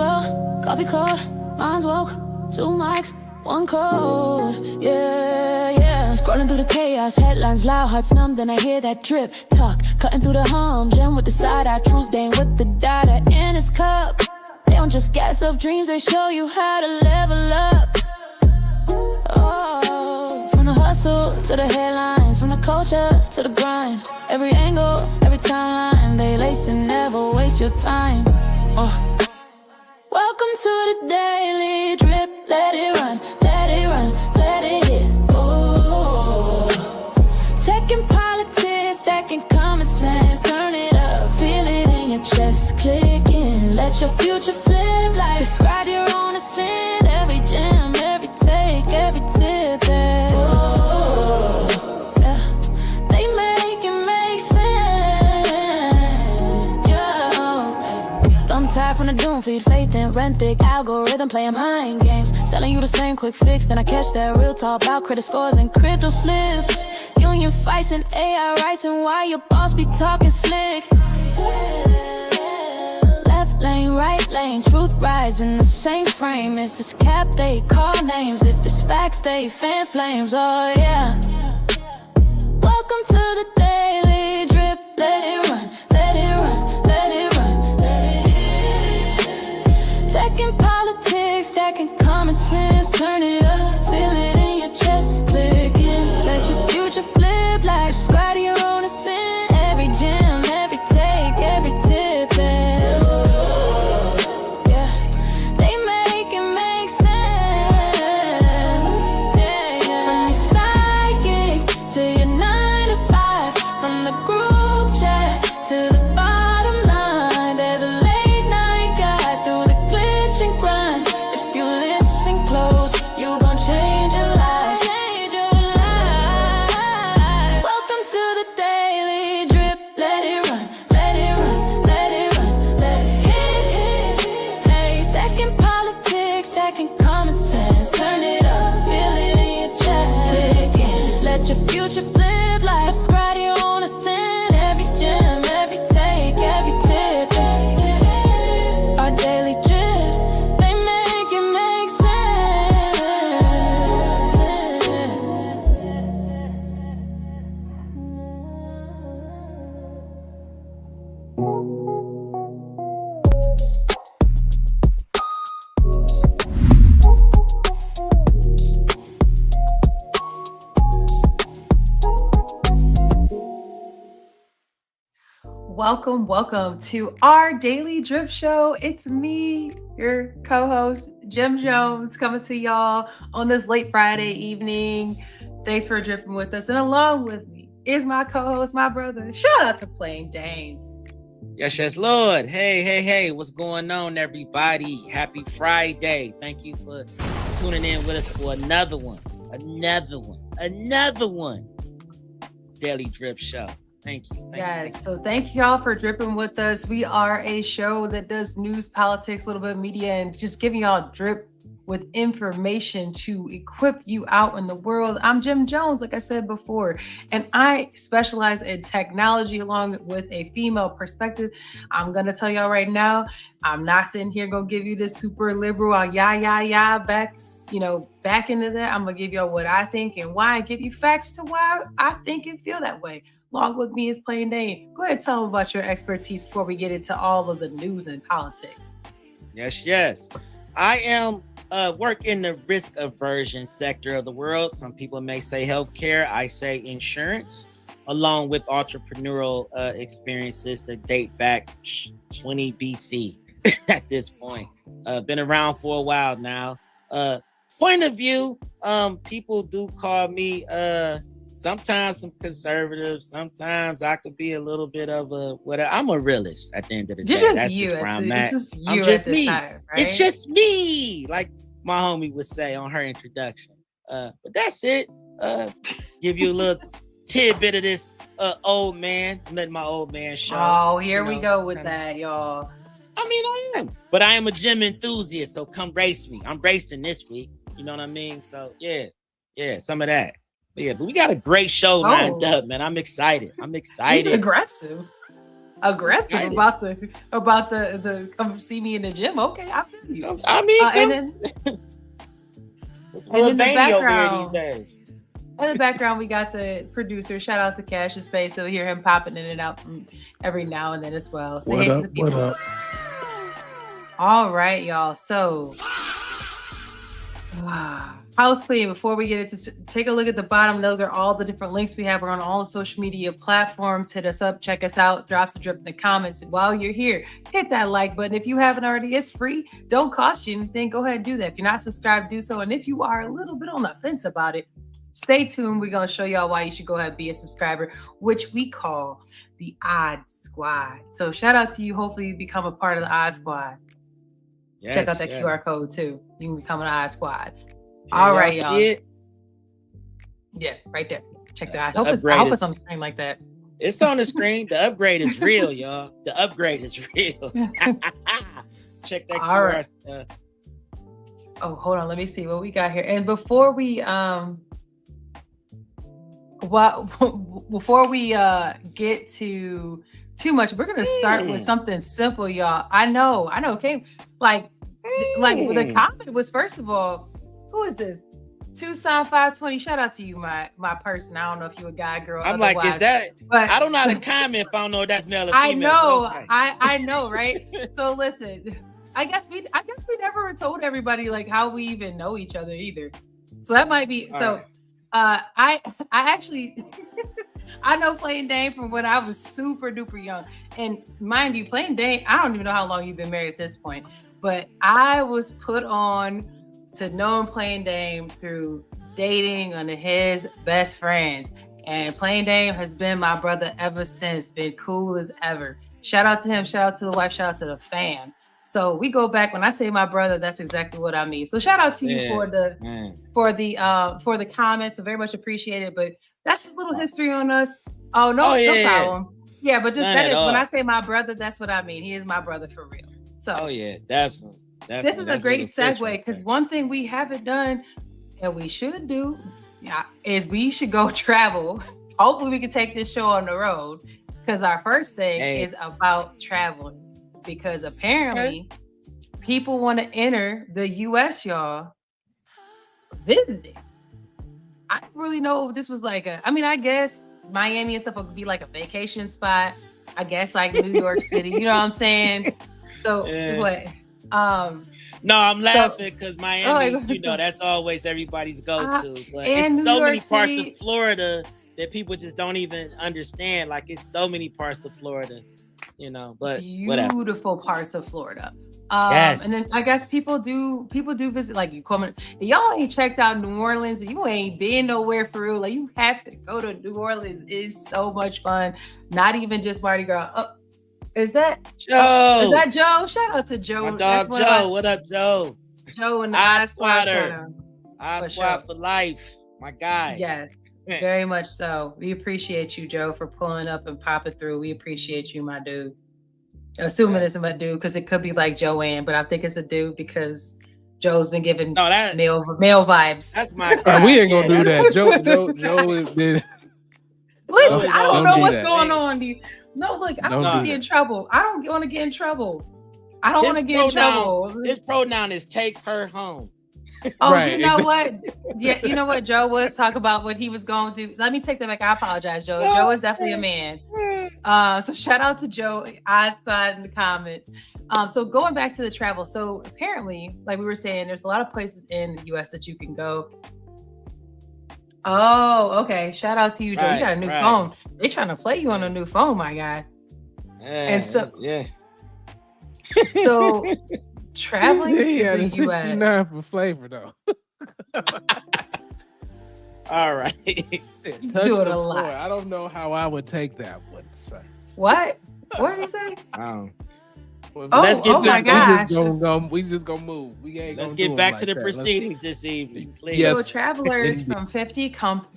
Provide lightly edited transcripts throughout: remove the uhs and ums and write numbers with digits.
glow, coffee cold, mind's woke. 2 mics, 1 code. Yeah. Scrolling through the chaos, headlines loud, hearts numb. Then I hear that drip talk, cutting through the hum. Gem with the side eye, true stain with the data in his cup. They don't just gas up dreams, they show you how to level up. Oh, from the hustle to the headlines, from the culture to the grind. Every angle, every timeline, they lace and never waste your time. Welcome to the daily drip. Let it run, let it run, let it hit. Oh, tech and politics, stacking common sense. Turn it up, feel it in your chest. Clicking, let your future flip like describe your own ascent. Every gem, every take, every tip. Oh, yeah. They make it make sense. Yeah. I'm tired from the doom feed, faith in rent thick algorithm playing mind games, selling you the same quick fix. Then I catch that real talk about credit scores and crypto slips. Union fights and AI rights, and why your boss be talking slick. Left lane, right lane, truth rides in the same frame. If it's cap, they call names. If it's facts, they fan flames. Oh yeah. Welcome to the daily drip. Let it run, let it run, let it run, let it hit. Tech and politics, stacking common sense. Turn it up, feel it in your chest. Clicking, let your future flip like describe your own ascent. Every gem, every take, every tip. Future flip like describe your own ascent. Every gem, every take, every tip. Our daily drip, they make it make sense. Welcome to our daily drip show. It's me, your co-host, Jim Jones, coming to y'all on this late Friday evening. Thanks for dripping with us. And along with me is my co-host, my brother. Shout out to Plain Dane. Yes, Lord. Hey. What's going on, everybody? Happy Friday. Thank you for tuning in with us for another one. Daily drip show. Thank you. So thank y'all for dripping with us. We are a show that does news, politics, a little bit of media, and just giving y'all drip with information to equip you out in the world. I'm Jim Jones, like I said before, and I specialize in technology along with a female perspective. I'm going to tell y'all right now, I'm not sitting here going to give you this super liberal, back into that. I'm going to give y'all what I think and why, and give you facts to why I think and feel that way. Along with me is Plain Dane. Go ahead and tell them about your expertise before we get into all of the news and politics. Yes. I am work in the risk aversion sector of the world. Some people may say healthcare. I say insurance, along with entrepreneurial experiences that date back 20 BC at this point. Been around for a while now. Point of view, people do call me sometimes some conservatives. Sometimes I could be a little bit of a whatever. I'm a realist at the end of the day. That's just where I'm at. It's just me. Time, right? It's just me, like my homie would say on her introduction. But that's it. Give you a little tidbit of this old man. I'm letting my old man show. Oh, here we go with that, y'all. I mean, I am. But I am a gym enthusiast, so come race me. I'm racing this week. You know what I mean? So, yeah, some of that. But we got a great show lined up, man. I'm excited. He's aggressive. aggressive Excited. about the come see me in the gym. Okay, I feel you. I mean, And then it's a and little in the veiny over here these background, days. in the background, we got the producer. Shout out to Cassius Space. So we hear him popping in and out from every now and then as well. Say What hey to up? the people. What up? All right, y'all. So house clean. Before we get into take a look at the bottom, those are all the different links we have. We're on all the social media platforms. Hit us up, check us out, drop some drip in the comments. While you're here, hit that like button. If you haven't already, it's free. Don't cost you anything. Go ahead and do that. If you're not subscribed, do so. And if you are a little bit on the fence about it, stay tuned. We're gonna show y'all why you should go ahead and be a subscriber, which we call the Odd Squad. So shout out to you. Hopefully you become a part of the Odd Squad. Yes, Check out that yes. QR code too. You can become an Odd Squad. Yeah, All right, y'all. see it? Yeah, right there. Check that. The I upgrade hope is- it's on the screen like that. It's on the screen. The upgrade is real, y'all. The upgrade is real. Check that All QR. right. Oh, hold on. Let me see what we got here. And before we get to too much, we're gonna start with something simple, y'all. I know. Okay, like the comment was, first of all, who is this? Tucson 520. Shout out to you, my person. I don't know if you a guy, girl. I'm like, is that? But I don't know how to comment if I don't know if that's male or I female. know, but okay. I know, right? So listen, I guess we never told everybody like how we even know each other either. So that might be All so. right. I actually I know Plain Dane from when I was super duper young, and mind you, Plain Dane, I don't even know how long you've been married at this point, but I was put on to knowing Plain Dane through dating under his best friends, and Plain Dane has been my brother ever since. Been cool as ever. Shout out to him. Shout out to the wife. Shout out to the fam. So we go back. When I say my brother, that's exactly what I mean. So shout out to you for the comments. I very much appreciate it. But that's just a little history on us. Oh no, no problem. Yeah, but just that is when I say my brother, that's what I mean. He is my brother for real. So Oh yeah, definitely. this is a great segue because one thing we haven't done and we should do, is we should go travel. Hopefully we can take this show on the road because our first thing is about traveling. Because apparently people want to enter the US, y'all, visiting. I don't really know if this was like I guess Miami and stuff would be like a vacation spot. I guess like New York City, you know what I'm saying? So what? No, I'm laughing because Miami, that's always everybody's go-to. But it's so many parts of Florida that people just don't even understand. Like it's so many parts of Florida. But beautiful whatever. parts of Florida. Yes. And then I guess people do visit, like you comment. Y'all ain't checked out New Orleans, you ain't been nowhere for real. Like you have to go to New Orleans. It's so much fun. Not even just Mardi Gras. Is that Joe? Is that Joe? Shout out to Joe. My dog Joe. What up, Joe? Joe and the Odd Squatter. Odd Squad for life. My guy. Yes. Very much so. We appreciate you, Joe, for pulling up and popping through. We appreciate you, my dude. Assuming it's my dude, because it could be like Joanne, but I think it's a dude because Joe's been giving male vibes. That's my guy. We ain't gonna do that. Joe has been. Listen, I don't know what's going on. No, look, I don't want to get in trouble. I don't want to get in trouble. I don't want to get in trouble. His pronoun is take her home. Oh, right, you know what? Yeah, you know what? Joe was talking about what he was going to do. Let me take that back. I apologize, Joe. Joe is definitely a man. So shout out to Joe. I spotted in the comments. So going back to the travel. So apparently, like we were saying, there's a lot of places in the US that you can go. Oh, okay. Shout out to you, Joe. You got a new phone. They trying to play you on a new phone, my guy. And so So traveling to the 69 US for flavor though. All right. Do it a lot. I don't know how I would take that one, sir. What did he say? Let's get my gosh. We just gonna move. Let's get back to the proceedings this evening, please. Yes. So travelers from 50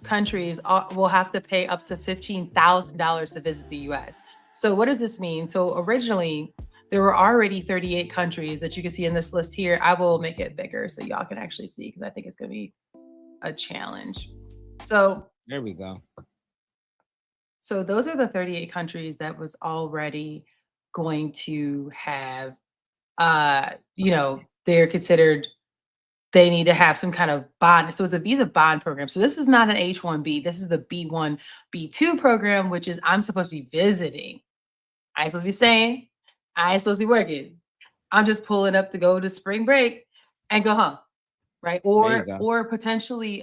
countries will have to pay up to $15,000 to visit the US. So what does this mean? So originally, there were already 38 countries that you can see in this list here. I will make it bigger so y'all can actually see because I think it's going to be a challenge. So there we go. So those are the 38 countries that was already going to have, they're considered, they need to have some kind of bond. So it's a visa bond program. So this is not an H-1B. This is the B-1, B-2 program, which is I'm supposed to be visiting. I ain't supposed to be saying, I ain't supposed to be working. I'm just pulling up to go to spring break and go home, right? Or potentially,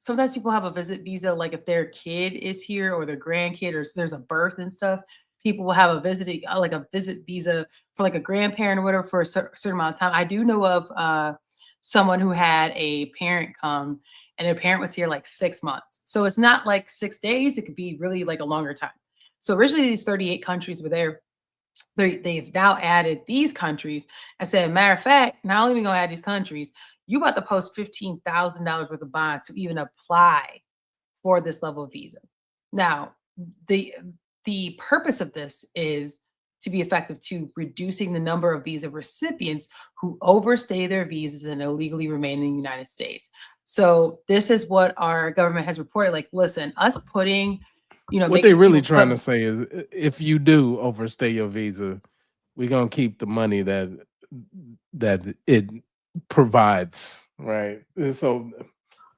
sometimes people have a visit visa, like if their kid is here or their grandkid or there's a birth and stuff. People will have a visiting, like a visit visa for like a grandparent or whatever for a certain amount of time. I do know of someone who had a parent come and their parent was here like 6 months. So it's not like 6 days, it could be really like a longer time. So originally these 38 countries were there. They've now added these countries and said, matter of fact, not only are we gonna add these countries, you about to post $15,000 worth of bonds to even apply for this level of visa. Now, the purpose of this is to be effective to reducing the number of visa recipients who overstay their visas and illegally remain in the United States. So this is what our government has reported. Like, listen, us putting, what they really trying to say is, if you do overstay your visa, we're gonna keep the money that it provides, right? And so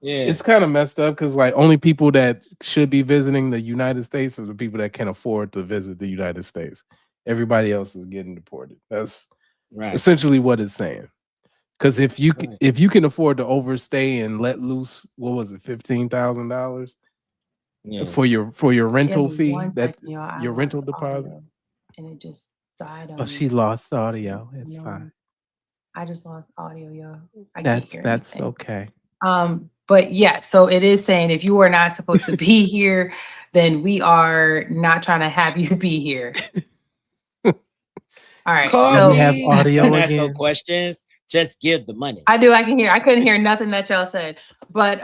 it's kind of messed up because like only people that should be visiting the United States are the people that can afford to visit the United States. Everybody else is getting deported. That's essentially what it's saying. Because if you can afford to overstay and let loose, what was it, $15,000 for your rental fee? That's your rental deposit. And it just died on me. She lost audio. It's fine. I just lost audio, y'all. That's okay. But yeah, so it is saying if you are not supposed to be here, then we are not trying to have you be here. All right. So we have audio again. Ask no questions. Just give the money. I do. I can hear. I couldn't hear nothing that y'all said. But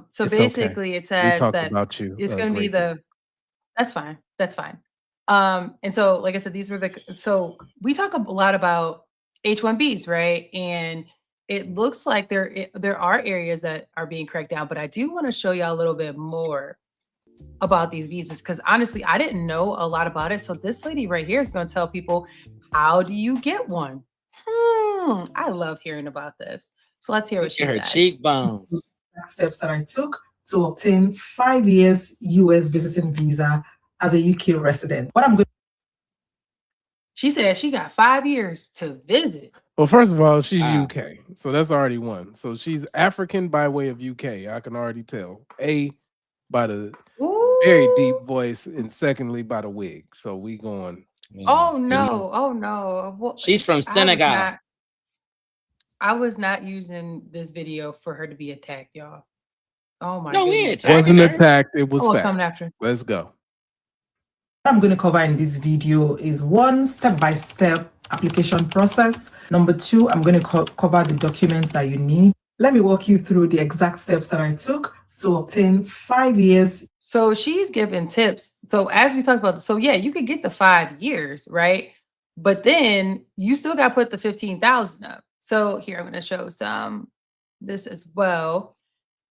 so it's basically it says that about you, it's going to be that's fine. That's fine. And so like I said, these were so we talk a lot about H-1Bs, right? And it looks like there are areas that are being cracked down, but I do want to show y'all a little bit more about these visas because honestly, I didn't know a lot about it. So this lady right here is going to tell people, how do you get one? I love hearing about this. So let's hear what she said. Her cheekbones. Steps that I took to obtain 5 years US visiting visa as a UK resident. What I'm going. She said she got 5 years to visit. Well, first of all, she's UK, so that's already one. So she's African by way of UK. I can already tell. By the very deep voice, and secondly by the wig. So we going. Oh no! Oh no! Well, she's from Senegal. I was not using this video for her to be attacked, y'all. Oh my God! goodness. It wasn't attacked. It was fact. Coming after. Let's go. What I'm going to cover in this video is 1, step-by-step application process. Number 2, I'm going to cover the documents that you need. Let me walk you through the exact steps that I took to obtain 5 years. So she's giving tips. So as we talked about, so yeah, you could get the 5 years, right? But then you still got to put the 15,000 up. So here, I'm going to show this as well.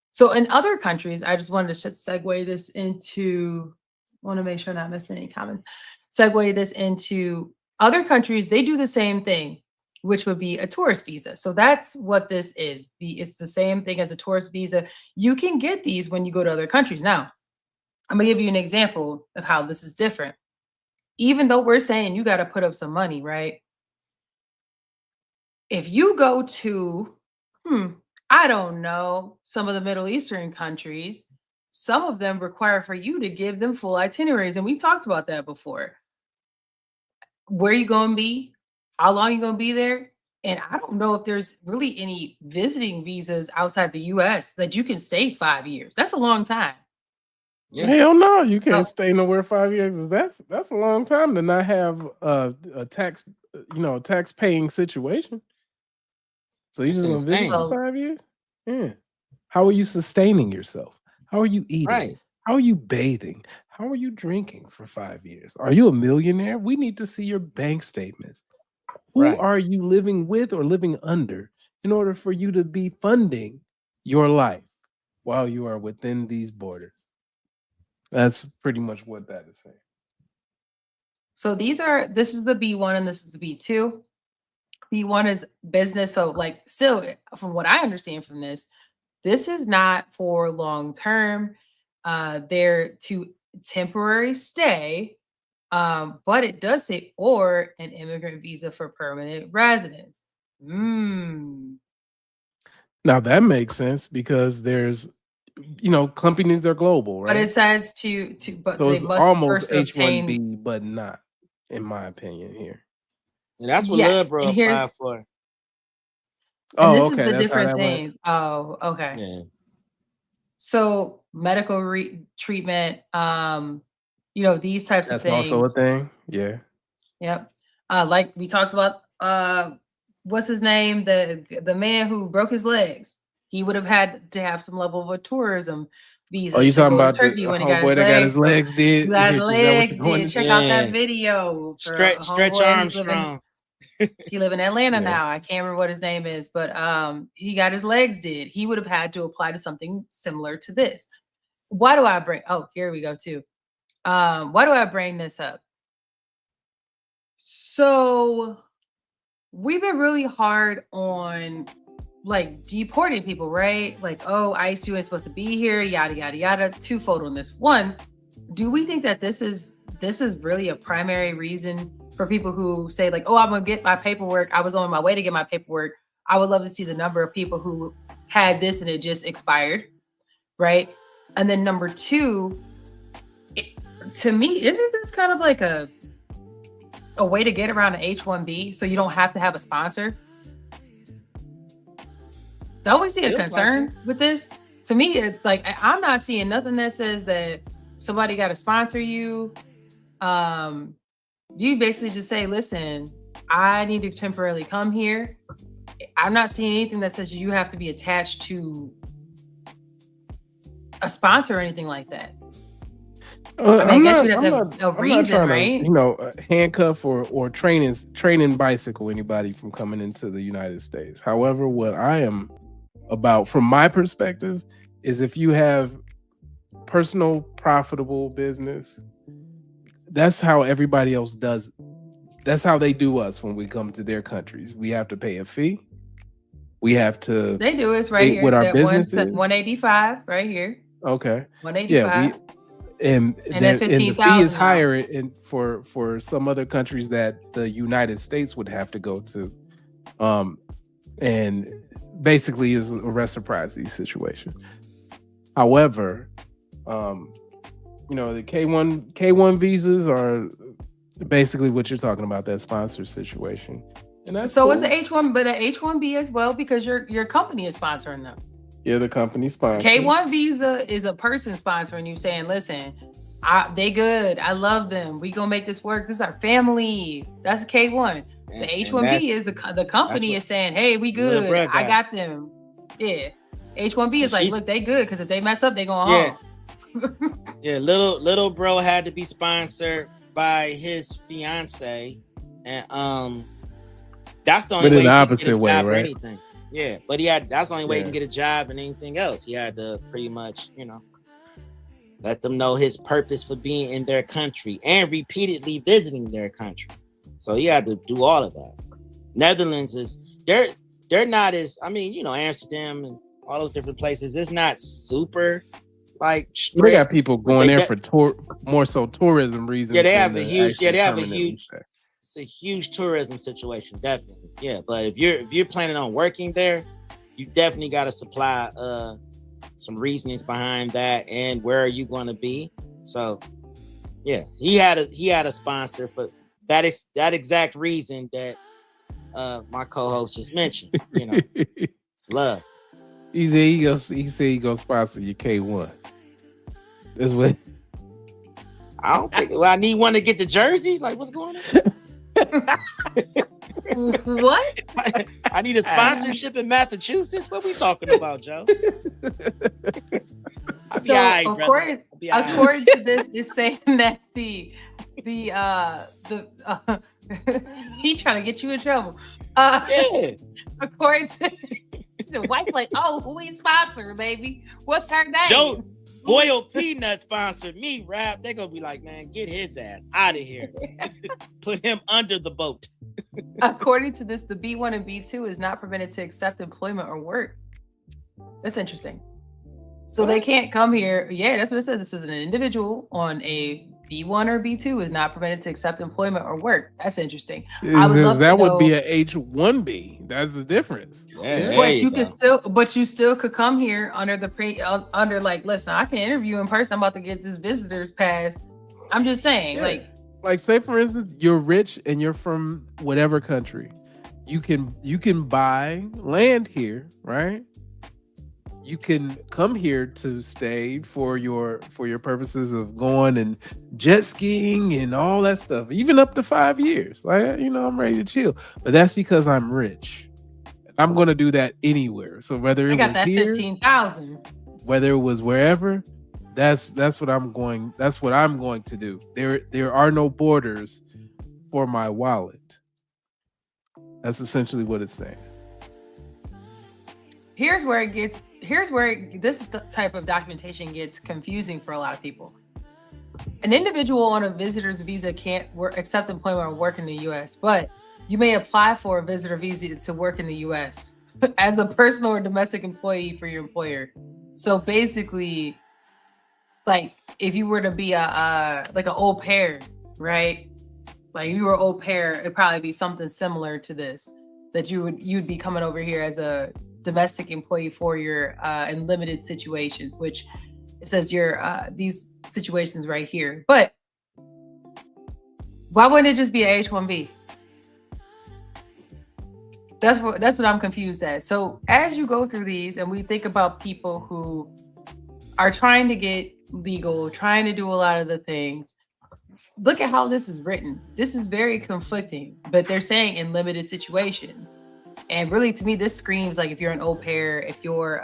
So in other countries, I just wanted to segue this into, want to make sure I'm not missing any comments, segue this into other countries. They do the same thing, which would be a tourist visa. So that's what this is. It's the same thing as a tourist visa. You can get these when you go to other countries. Now, I'm gonna give you an example of how this is different. Even though we're saying you got to put up some money, right? If you go to, I don't know, some of the Middle Eastern countries, some of them require for you to give them full itineraries. And we talked about that before. Where you going to be? How long you going to be there? And I don't know if there's really any visiting visas outside the US that you can stay 5 years. That's a long time. Yeah. Hell no, you can't stay nowhere 5 years. That's a long time to not have a tax, tax paying situation. So you just want to visit for 5 years? Yeah. How are you sustaining yourself? How are you eating? Right. How are you bathing? How are you drinking for 5 years? Are you a millionaire? We need to see your bank statements. Who are you living with or living under in order for you to be funding your life while you are within these borders? That's pretty much what that is saying. So this is the B1 and this is the B2. B1 is business. So like still, from what I understand from this is not for long term. They're to temporary stay. But it does say or an immigrant visa for permanent residence. Now that makes sense because there's, companies are global, right? But it says but so they it's must almost first obtain. H1B, but not, in my opinion here. And that's what Yes, Lil Bro and here's- applied for. And this okay, is the that's how different that went. things. Oh, okay. Yeah. So medical treatment, these types of That's things. also a thing. Yeah. Yep. Like we talked about, what's his name? The man who broke his legs. He would have had to have some level of a tourism visa. Oh, you to talking go to about Turkey the when he got homeboy that got his legs did? He got his Is that what you're legs going did. to Check say? out that video. for a Stretch homeboy who's Armstrong. He live in Atlanta Yeah. now. I can't remember what his name is, but he got his legs did. He would have had to apply to something similar to this. Why do I bring? Oh, here we go too. Why do I bring this up? So we've been really hard on like deporting people, right? Like, oh, ICE ain't supposed to be here, yada yada yada. Twofold on this. One, do we think that this is really a primary reason for people who say like, oh, I'm gonna get my paperwork. I was on my way to get my paperwork. I would love to see the number of people who had this and it just expired, right? And then number two, to me, isn't this kind of like a way to get around an H-1B so you don't have to have a sponsor? Don't we see a concern with this? To me, I'm not seeing nothing that says that somebody got to sponsor you. You basically just say, listen, I need to temporarily come here. I'm not seeing anything that says you have to be attached to a sponsor or anything like that. I guess you'd have to have a reason, right? Handcuff or training bicycle anybody from coming into the United States. However, what I am about, from my perspective, is if you have personal, profitable business, that's how everybody else does. That's how they do us when we come to their countries. We have to pay a fee. We have to. They do it right here. With our that businesses. 185 right here. Okay. 185. And then the fee is 15,000 higher for some other countries that the United States would have to go to, and basically is a reciprocity situation. However, the K1 visas are basically what you're talking about, that sponsor situation, and that's so cool. it's an H1, but an H1B as well because your company is sponsoring them. Yeah, the company sponsor. K1 visa is a person sponsoring you, saying, "Listen, they good. I love them. We gonna make this work. This is our family." That's a K1. The H1B is the company is saying, "Hey, we good. I got them." Yeah. H1B is like, look, they good because if they mess up, they going home. Yeah, little bro had to be sponsored by his fiance, and that's the only way. But in the opposite way, right? Anything. Yeah, but that's the only way he can get a job and anything else. He had to pretty much, let them know his purpose for being in their country and repeatedly visiting their country. So he had to do all of that. Netherlands is they're not as, Amsterdam and all those different places. It's not super strict. They got people going there for more so tourism reasons. Yeah, they have a huge. It's a huge tourism situation, definitely. Yeah, but if you're planning on working there, you definitely got to supply some reasonings behind that and where are you going to be. So, yeah, he had a sponsor for that exact reason that my co-host just mentioned. It's love. He said he gonna sponsor your K1. That's what. I don't think. Well, I need one to get the jersey. Like, what's going on? What? I need a sponsorship in Massachusetts. What we talking about, Joe? So according to this, it's saying that the he trying to get you in trouble. Yeah. According to the wife, like, oh, who he sponsor, baby? What's her name? Royal Peanut sponsored me, rap. They're gonna be like, man, get his ass out of here. Put him under the boat. According to this, the B1 and B2 is not permitted to accept employment or work. That's interesting. So they can't come here. Yeah, that's what it says. This is an individual on a B1 or B2 is not permitted to accept employment or work. That's interesting. I would love that to know, would be a H1B. That's the difference. Yeah, but you still could come here under the under like, listen, I can interview in person. I'm about to get this visitor's pass. I'm just saying, like say for instance, you're rich and you're from whatever country. You can buy land here, right? You can come here to stay for your purposes of going and jet skiing and all that stuff, even up to 5 years. Like, I'm ready to chill. But that's because I'm rich. I'm going to do that anywhere. So whether it was here, 15,000, whether it was wherever, that's what I'm going to do. There are no borders for my wallet. That's essentially what it's saying. This is the type of documentation gets confusing for a lot of people. An individual on a visitor's visa can't accept employment or work in the U.S., but you may apply for a visitor visa to work in the U.S. as a personal or domestic employee for your employer. So basically, like if you were to be like an au pair, right? Like if you were an au pair, it'd probably be something similar to this, that you'd be coming over here as a domestic employee for your in limited situations, which it says your these situations right here. But why wouldn't it just be a H-1B? That's what I'm confused at. So as you go through these and we think about people who are trying to get legal, trying to do a lot of the things, look at how this is written. This is very conflicting, but they're saying in limited situations. And really, to me, this screams like if you're an au pair, if you're,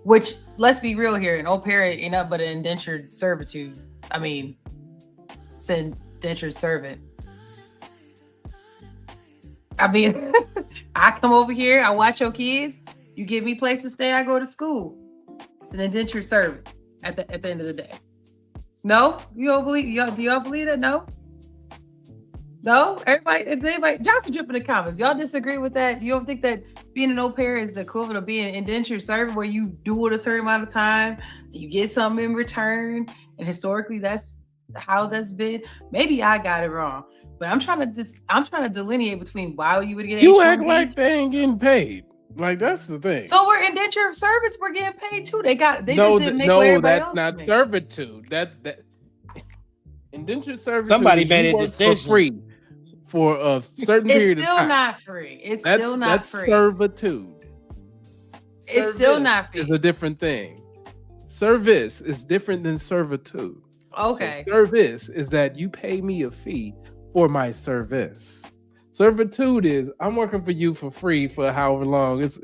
which let's be real here, an au pair ain't nothing but an indentured servitude. I mean, it's an indentured servant. I mean, I come over here, I watch your kids, you give me place to stay, I go to school. It's an indentured servant at the end of the day. No, you don't believe? Do y'all believe that? No, everybody, Johnson drip in the comments. Y'all disagree with that? You don't think that being an au pair is the equivalent of being an indentured servant, where you do it a certain amount of time, you get something in return, and historically that's how that's been? Maybe I got it wrong, but I'm trying to delineate between why you would get. You H-1B. act like they ain't getting paid. Like that's the thing. So we're indentured servants. We're getting paid too. They just didn't make what everybody else that's not made. servitude. That indentured servitude. Somebody made a decision for free for a certain period of time. It's still not free. It's still not free. That's servitude. It's still not free. It's a different thing. Service is different than servitude. Okay. So service is that you pay me a fee for my service. Servitude is I'm working for you for free for however long. It's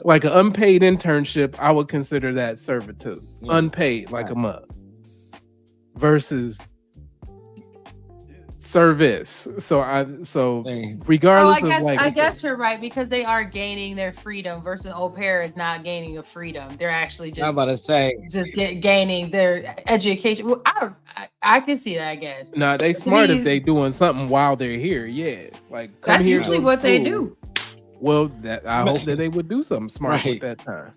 like an unpaid internship. I would consider that servitude. Yeah. Unpaid, like a month. Versus service. So regardless I guess you're right, because they are gaining their freedom versus au pair is not gaining a freedom. They're actually just, I'm about to say, gaining their education. Well, I can see that, I guess. No, they smart if they doing something while they're here. Yeah, like that's usually what they do. Well, I hope that they would do something smart with that time.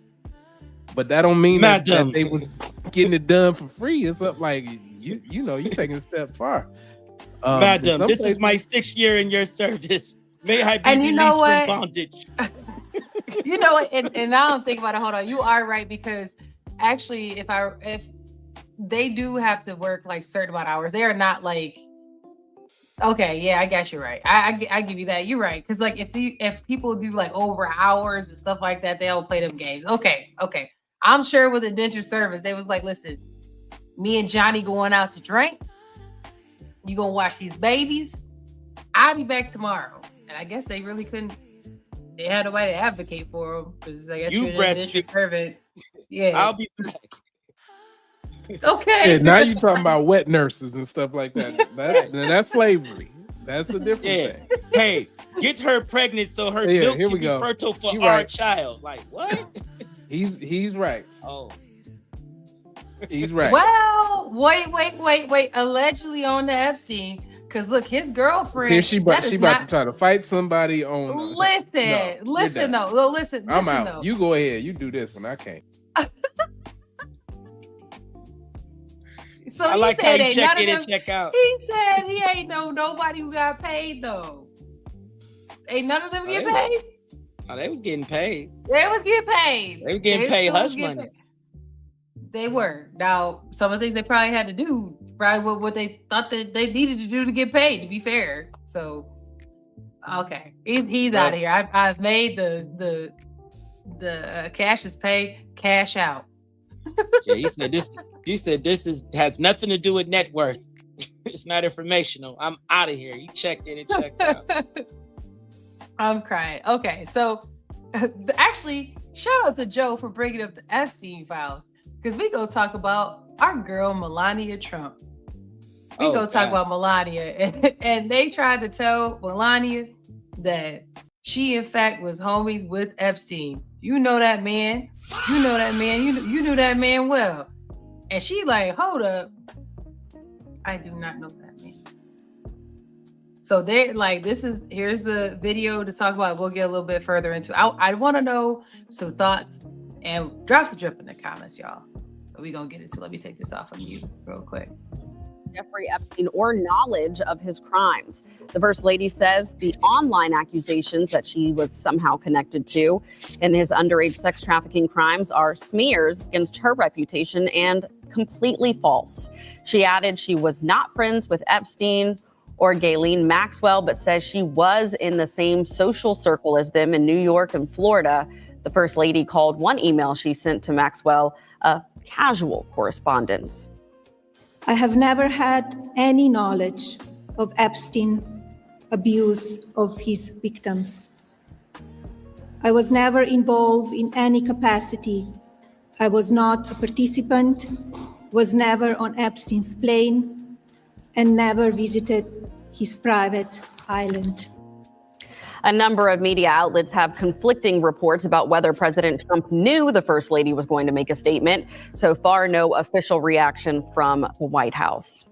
But that don't mean that they was getting it done for free. It's up like you taking a step far. Madam, this is my 6th year in your service. May I be released from bondage? You know what? And I don't think about it. Hold on, you are right, because actually, if they do have to work like certain amount of hours, they are not like. Okay, yeah, I guess you're right. I give you that. You're right, because like if people do like over hours and stuff like that, they'll play them games. Okay. I'm sure with indentured service, they was like, listen, me and Johnny going out to drink. You gonna watch these babies? I'll be back tomorrow. And I guess they really couldn't. They had nobody to advocate for them, because I guess you're an indentured servant. Yeah, I'll be back. Okay. Yeah, now you're talking about wet nurses and stuff like that. That's slavery. That's a different thing. Hey, get her pregnant so her milk can be fertile for our child. Like what? He's right. Oh, He's right. Well, wait. Allegedly on the Epstein. Because look, his girlfriend. Here she about to try to fight somebody on. Listen. I'm out. Though. You go ahead. You do this when I can't. So I like how you check in and check out. He said he ain't know nobody who got paid though. Ain't none of them get paid. Oh, they was getting paid. They was getting paid. They were getting paid hush money. They were. Now, some of the things they probably had to do, probably what they thought that they needed to do to get paid, to be fair. So, okay. He's out of here. I've made the cash is paid, cash out. Yeah, he said this has nothing to do with net worth. It's not informational. I'm out of here. You checked in and checked out. I'm crying. Okay, so actually, shout out to Joe for bringing up the Epstein files, because we gonna talk about our girl Melania Trump. We gonna talk about Melania, and they tried to tell Melania that she in fact was homies with Epstein. You know that man. You know that man. You knew that man well. And she like, hold up. I do not know that man. So they like, here's the video to talk about. We'll get a little bit further into. I want to know some thoughts, and drop some drip in the comments, y'all. So we gonna get into. Let me take this off of you real quick. Jeffrey Epstein or knowledge of his crimes. The First Lady says the online accusations that she was somehow connected to in his underage sex trafficking crimes are smears against her reputation and completely false. She added she was not friends with Epstein or Ghislaine Maxwell, but says she was in the same social circle as them in New York and Florida. The First Lady called one email she sent to Maxwell a casual correspondence. I have never had any knowledge of Epstein abuse of his victims. I was never involved in any capacity. I was not a participant, was never on Epstein's plane, and never visited his private island. A number of media outlets have conflicting reports about whether President Trump knew the First Lady was going to make a statement. So far, no official reaction from the White House.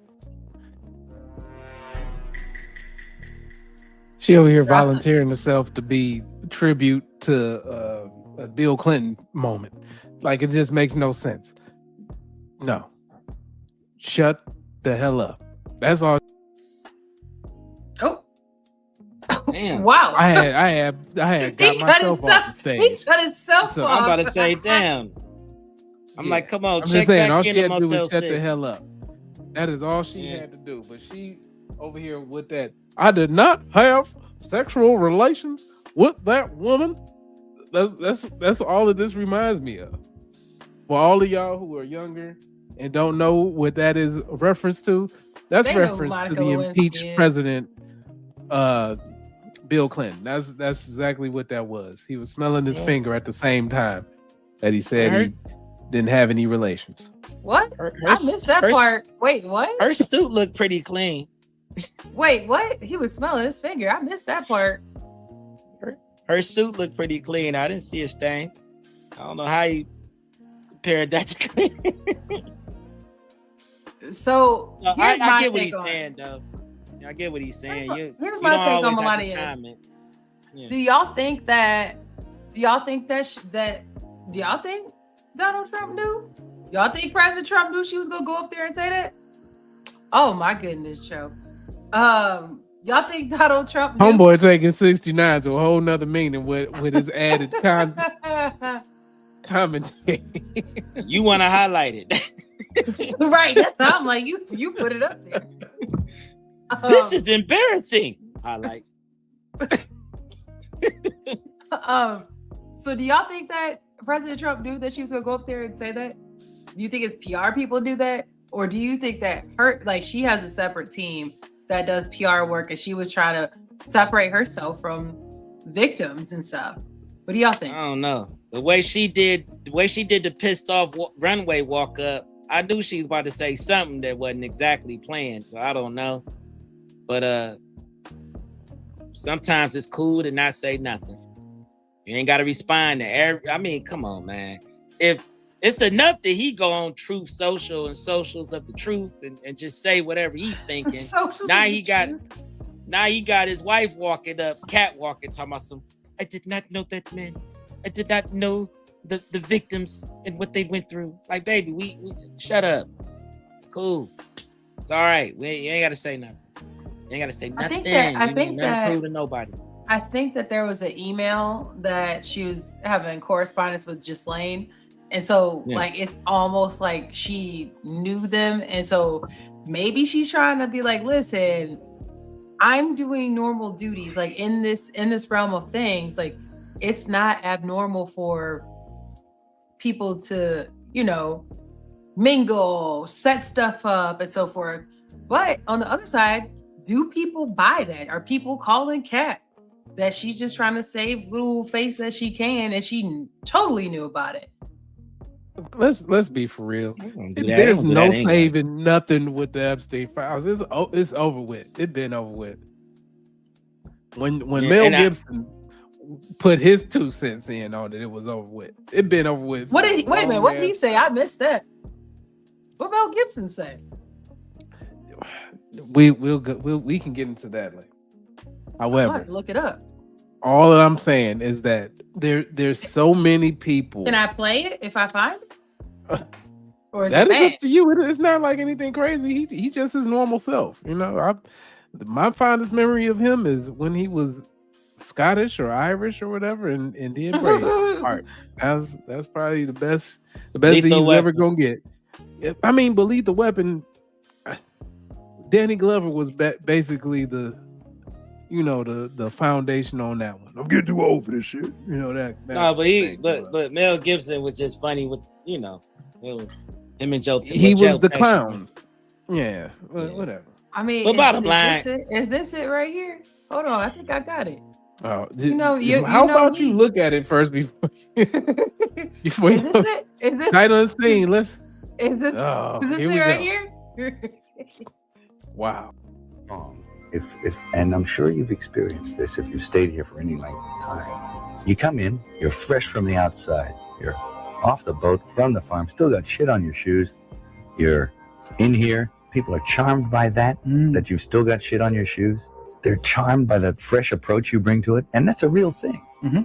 She over here volunteering herself to be tribute to a Bill Clinton moment. Like, it just makes no sense. No. Shut the hell up. That's all. Oh. Damn. Wow. I had got myself off the stage. He cut himself off. I'm about to say, damn. I'm like, come on, I'm check just saying, back all in she at had to do Motel was shut 6. the hell up. That is all she had to do. But she over here with that, I did not have sexual relations with that woman. That's all that this reminds me of. For all of y'all who are younger and don't know what that is a reference to, that's reference to the impeached president, Bill Clinton. That's exactly what that was. He was smelling his finger at the same time that he said he didn't have any relations. What? I missed that part. Wait, what? Her suit looked pretty clean. Wait, what? He was smelling his finger. I missed that part. Her suit looked pretty clean. I didn't see a stain. I don't know how you compared that to clean. So I get what he's saying, though. I get what he's saying. Here's my take on Melania. Yeah. Do y'all think Donald Trump knew? Y'all think President Trump knew she was gonna go up there and say that? Oh my goodness, Joe. Y'all think Donald Trump knew? Homeboy taking 69 to a whole nother meaning with his added commentary. You want to highlight it. Right. That's how I'm like, you put it up there. This is embarrassing. Highlight. So do y'all think that President Trump knew that she was gonna go up there and say that? Do you think his PR people do that? Or do you think that she has a separate team that does PR work and she was trying to separate herself from victims and stuff? What do y'all think? I don't know. The way she did the pissed off runway walk up, I knew she was about to say something that wasn't exactly planned. So I don't know. But sometimes it's cool to not say nothing. You ain't got to respond to every. I mean, come on, man. If It's enough that he go on Truth Social and Socials of the Truth and just say whatever he's thinking. Now he got his wife walking up, catwalking, talking about some. I did not know that man. I did not know the victims and what they went through. Like, baby, we shut up. It's cool. It's all right. You ain't got to say nothing. You ain't got to say nothing. I think that prove to nobody. I think that there was an email that she was having correspondence with Ghislaine. And so like it's almost like she knew them. And so maybe she's trying to be like, listen, I'm doing normal duties. Like in this realm of things, like it's not abnormal for people to, mingle, set stuff up and so forth. But on the other side, do people buy that? Are people calling Kat that she's just trying to save little face that she can and she totally knew about it? Let's be for real. There's no saving nothing with the Epstein files. It's over with. It's been over with. When Mel Gibson put his 2 cents in on it, it was over with. It been over with. Wait a minute. What did he say? I missed that. What Mel Gibson say? We can get into that later. However, look it up. All that I'm saying is that there's so many people. Can I play it if I find it? Or is that it is bad? up to you. It's not like anything crazy. He just his normal self. My fondest memory of him is when he was Scottish or Irish or whatever, and did Braveheart. That's probably the best that he was ever gonna get. I mean, but Lethal Weapon. Danny Glover was basically the foundation on that one. I'm getting too old for this shit. But Mel Gibson was just funny with it was him and Joe. He was the clown. Yeah, whatever. I mean, but bottom line, is this it right here? Hold on, I think I got it. Oh, how about you look at it first before is this it? Is this title and scene? Is this it right here? Wow. If and I'm sure you've experienced this if you've stayed here for any length of time. You come in, you're fresh from the outside. You're off the boat, from the farm, still got shit on your shoes. You're in here. People are charmed by that you've still got shit on your shoes. They're charmed by the fresh approach you bring to it. And that's a real thing. Mm-hmm.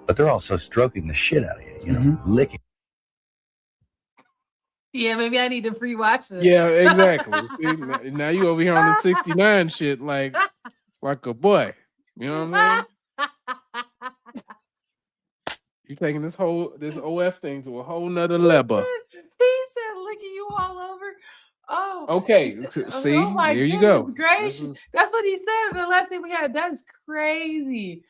But they're also stroking the shit out of you, licking. Yeah, maybe I need to rewatch this. Yeah, exactly. See, now you over here on the 69 shit like a boy. You know what I mean? You're taking this OF thing to a whole nother level. He said licking you all over. Oh, okay. See, here you go. Gracious. That's what he said. The last thing we had. That's crazy.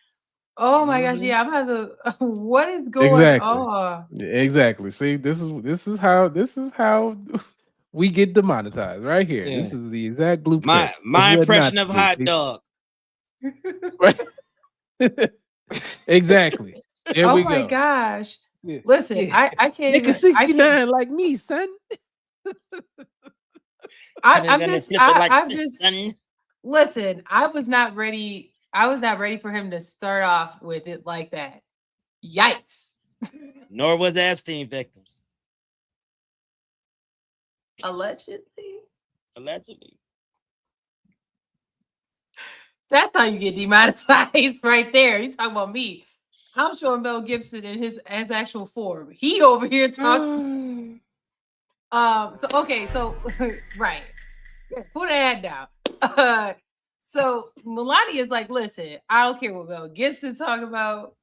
Oh my gosh, yeah, I'm having what is going on? Exactly. See, this is how we get demonetized right here. Yeah. This is the exact blueprint. My impression of hot dog. Right. Exactly. There we go. Oh my gosh. Yeah. Listen, I can't make a 69 like me, son. Listen, I was not ready for him to start off with it like that. Yikes. Nor was the Epstein victims. Allegedly. That's how you get demonetized right there. He's talking about me. I'm showing Mel Gibson in his actual form. He over here talking. So right. Put a hand down. So Melania is like, listen, I don't care what Mel Gibson talking about.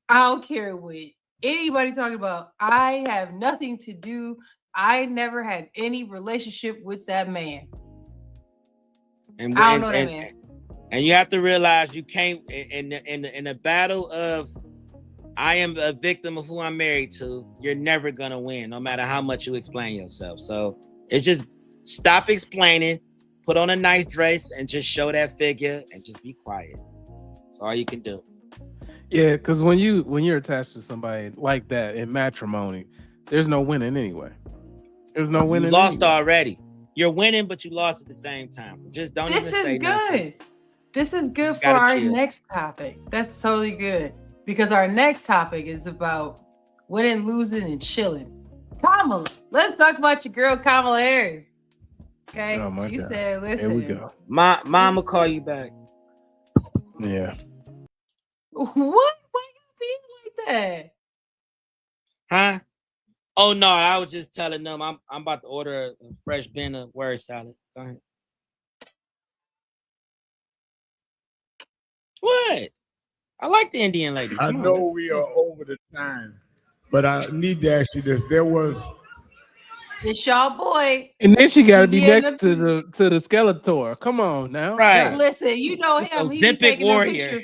I don't care what anybody talking about. I have nothing to do. I never had any relationship with that man. And I don't know that man. And you have to realize you can't in a battle of I am a victim of who I'm married to. You're never gonna win, no matter how much you explain yourself. So it's just stop explaining. Put on a nice dress and just show that figure and just be quiet. That's all you can do. Yeah, because when you're attached to somebody like that in matrimony, there's no winning anyway. There's no winning. You lost already. You're winning, but you lost at the same time. So just don't even say nothing. This is good for our next topic. That's totally good. Because our next topic is about winning, losing, and chilling. Kamala. Let's talk about your girl Kamala Harris. Okay. Oh my She God. said, listen. Here we go. Mom will call you back. Yeah. What? Why you being like that? Huh? Oh no, I was just telling them I'm about to order a fresh bin of word salad. Go ahead. What? I like the Indian lady. I Come on, know let's- we are over the time, but I need to ask you this. There was It's y'all boy. And then she got to be He in next to the Skeletor. Come on now. Right. Listen, you know This him. He be Ozempic taking them warrior.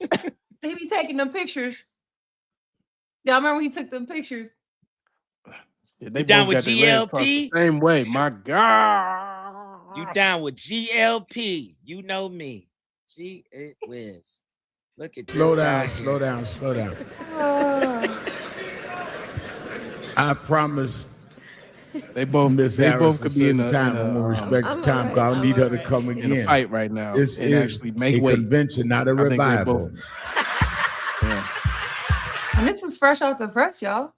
pictures. He be taking them pictures. Y'all remember when he took them pictures? Yeah, they You down both with got their legs crossed GLP? the same way. My God. You down with GLP? You know me. Gee, it whiz. Look at slow this down, guy here. slow down. I promised They both Miss they Harris both could be in a time. I'm gonna respect the time because I'll need her to come in a again. fight right now This and is actually make a weight. convention, not a I think they revival. both- Yeah. And this is fresh off the press, y'all.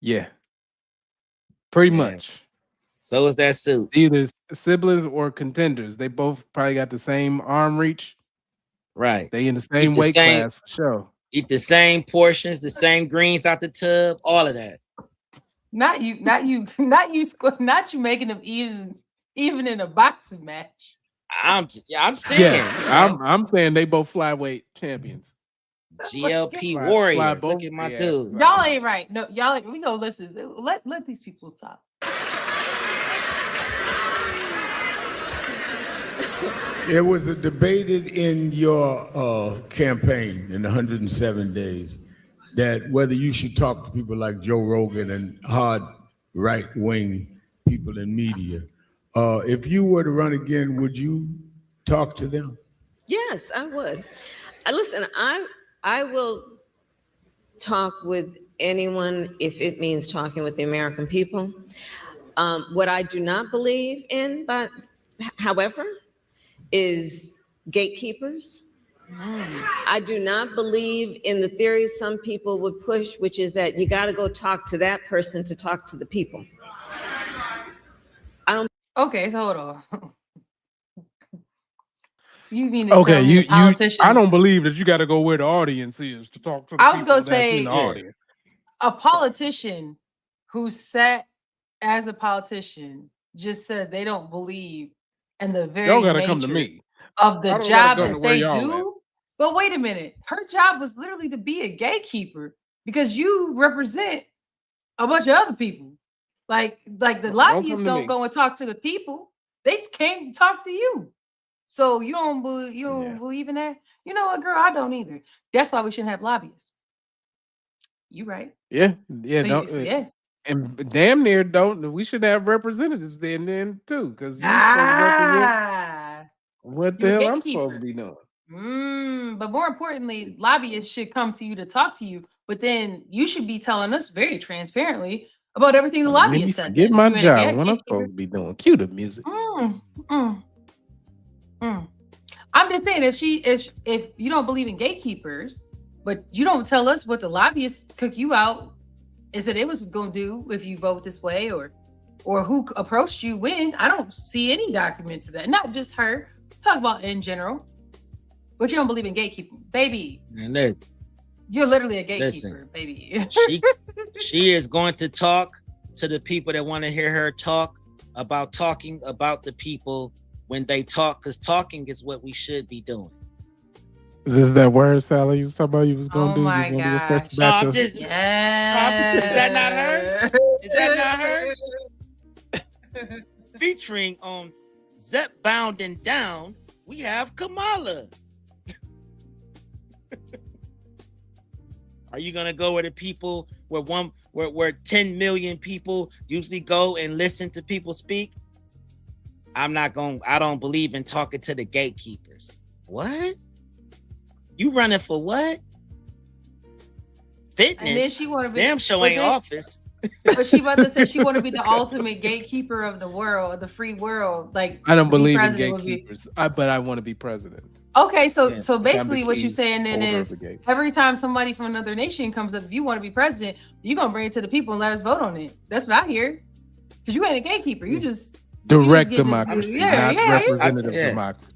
Yeah. Pretty Yeah. much. So is that suit. Either siblings or contenders. They both probably got the same arm reach. Right. They in the same the weight same- class for sure. Eat the same portions, the same greens out the tub, all of that. Not you making them even in a boxing match. I'm saying. Yeah, I'm saying they both flyweight champions. GLP Fly warrior. both Look at my their dude. asses. Y'all ain't right. No, y'all we go listen. Let these people talk. It was debated in your campaign in 107 days that whether you should talk to people like Joe Rogan and hard right-wing people in media. If you were to run again, would you talk to them? Yes, I would. Listen, I will talk with anyone if it means talking with the American people. What I do not believe in, but however, is gatekeepers. I do not believe in the theories some people would push, which is that you got to go talk to that person to talk to the people. Okay, so hold on. You mean to Okay, tell me a politician? I don't believe that you got to go where the audience is to talk to the I was people gonna that's say in the audience. a politician who sat as a politician just said they don't believe in the very Y'all got to come to nature me. of the I don't gotta job go to that where they y'all do. But wait a minute, her job was literally to be a gatekeeper because you represent a bunch of other people. Like the lobbyists come to don't me. go and talk to the people; they came to talk to you. So you don't believe in that? You know what, girl? I don't either. That's why we shouldn't have lobbyists. You right? Yeah, So yeah. And damn near don't. We should have representatives then too, because you're supposed to represent what the You're a hell I'm supposed to gatekeeper. be doing. But more importantly, lobbyists should come to you to talk to you. But then you should be telling us very transparently about everything the Made me lobbyists said. forget then. my If you ain't a job. What I'm gatekeeper- supposed to be doing? Cue the music. I'm just saying, if you don't believe in gatekeepers, but you don't tell us what the lobbyists cook you out and said they was going to do if you vote this way, or who approached you when, I don't see any documents of that. Not just her. Talk about in general. But you don't believe in gatekeeping, baby. And You're literally a gatekeeper, listen, baby. she is going to talk to the people that want to hear her talk about talking about the people when they talk, because talking is what we should be doing. Is this that word salad you was talking about? You was going to Oh do? my You was gonna do your first No, batch I'm of- just. Yes. Is that not her? Is that not her? Featuring on Zep Bound and Down, we have Kamala. Are you gonna go where the people where 10 million people usually go and listen to people speak? I don't believe in talking to the gatekeepers. What? You running for what? Fitness. And then she want to be. Damn show but ain't then- office. But she about to say she want to be the ultimate gatekeeper of the world, of the free world. Like I don't to be believe in president gatekeepers, but I want to be president. Okay, so Yeah. so Like, I'm the basically what you're keys saying then holder of is the gate. every time somebody from another nation comes up, if you want to be president, you're gonna bring it to the people and let us vote on it. That's what I hear. Because you ain't a gatekeeper. You just Direct getting- democracy, yeah, not yeah, representative yeah. democracy.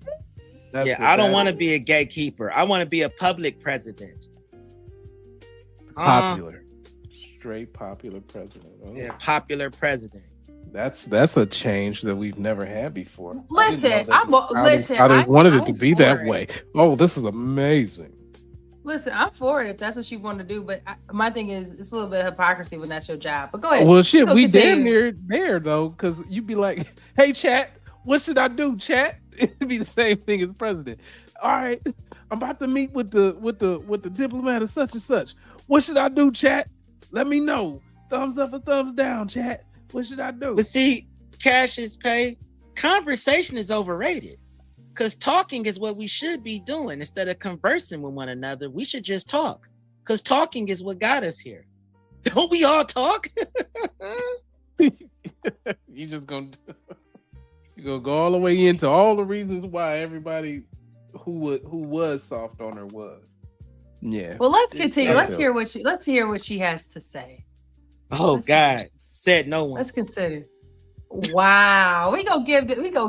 That's Yeah, what I don't that want to is. be a gatekeeper. I want to be a public president. Popular, straight popular president. Oh, Yeah, popular president. that's a change that we've never had before. Listen, I wanted it to be that way. Oh, this is amazing. Listen, I'm for it if that's what you want to do. But my thing is, it's a little bit of hypocrisy when that's your job. But go ahead. Well, shit, Go we continue. damn near there though, because you'd be like, "Hey, chat, what should I do, chat?" It'd be the same thing as president. All right, I'm about to meet with the diplomat of such and such. What should I do, chat? Let me know. Thumbs up or thumbs down, chat. What should I do? But see, Cassius Pay, conversation is overrated. Because talking is what we should be doing. Instead of conversing with one another, we should just talk. Because talking is what got us here. Don't we all talk? You just gonna go all the way into all the reasons why everybody who was soft on her was. Yeah. Well, let's continue. Let's Let's hear what she has to say. Oh Let's God, said no one. Let's consider. Wow, we gonna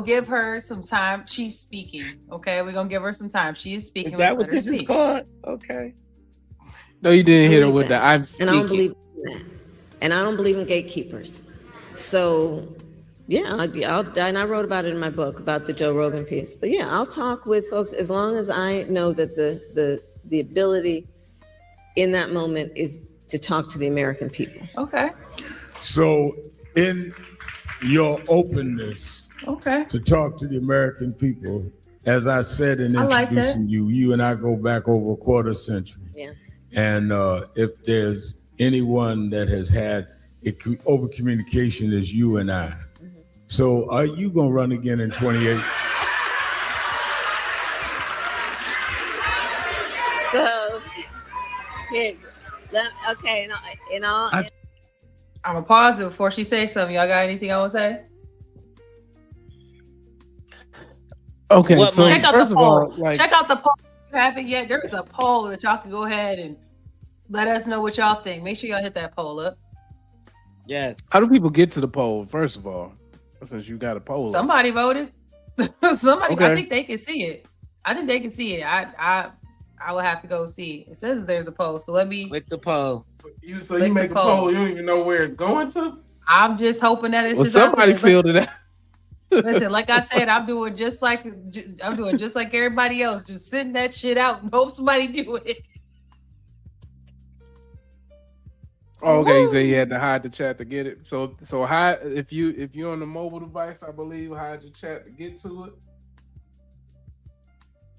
give her some time. She's speaking. Okay, we're gonna give her some time. She is speaking. Is that Let's what let her this is speak. called? Okay. No, you didn't hit her believe with that. the I'm speaking. And I don't believe in that. And I don't believe in gatekeepers. So, yeah, and I wrote about it in my book about the Joe Rogan piece. But yeah, I'll talk with folks as long as I know that the ability in that moment is to talk to the American people. Okay. So, in your openness Okay. to talk to the American people, as I said in I like that. introducing you, you and I go back over a quarter century. Yes. And if there's anyone that has had over communication, is you and I. So are you gonna run again in 28? So, here, okay, I'm gonna pause it before she says something. Y'all got anything I want to say? Okay, What, so Mike? Check out first the of all, poll. like, Check out the poll. If you haven't yet, there is a poll that y'all can go ahead and let us know what y'all think. Make sure y'all hit that poll up. Yes. how do people get to the poll? First of all, since you got a poll, up? Somebody voted. Somebody. I Okay. think they can see it. I think they can see it. I will have to go see. It says there's a poll, so let me. Click the poll. you Click make the a poll. poll, you don't even know where it's going to. I'm just hoping that it's Well, just out somebody there. filled it out. Listen, like I said, I'm doing just like everybody else, just sending that shit out and hope somebody do it. Oh, okay, you say you had to hide the chat to get it. So hide if you're on the mobile device, I believe, hide your chat to get to it.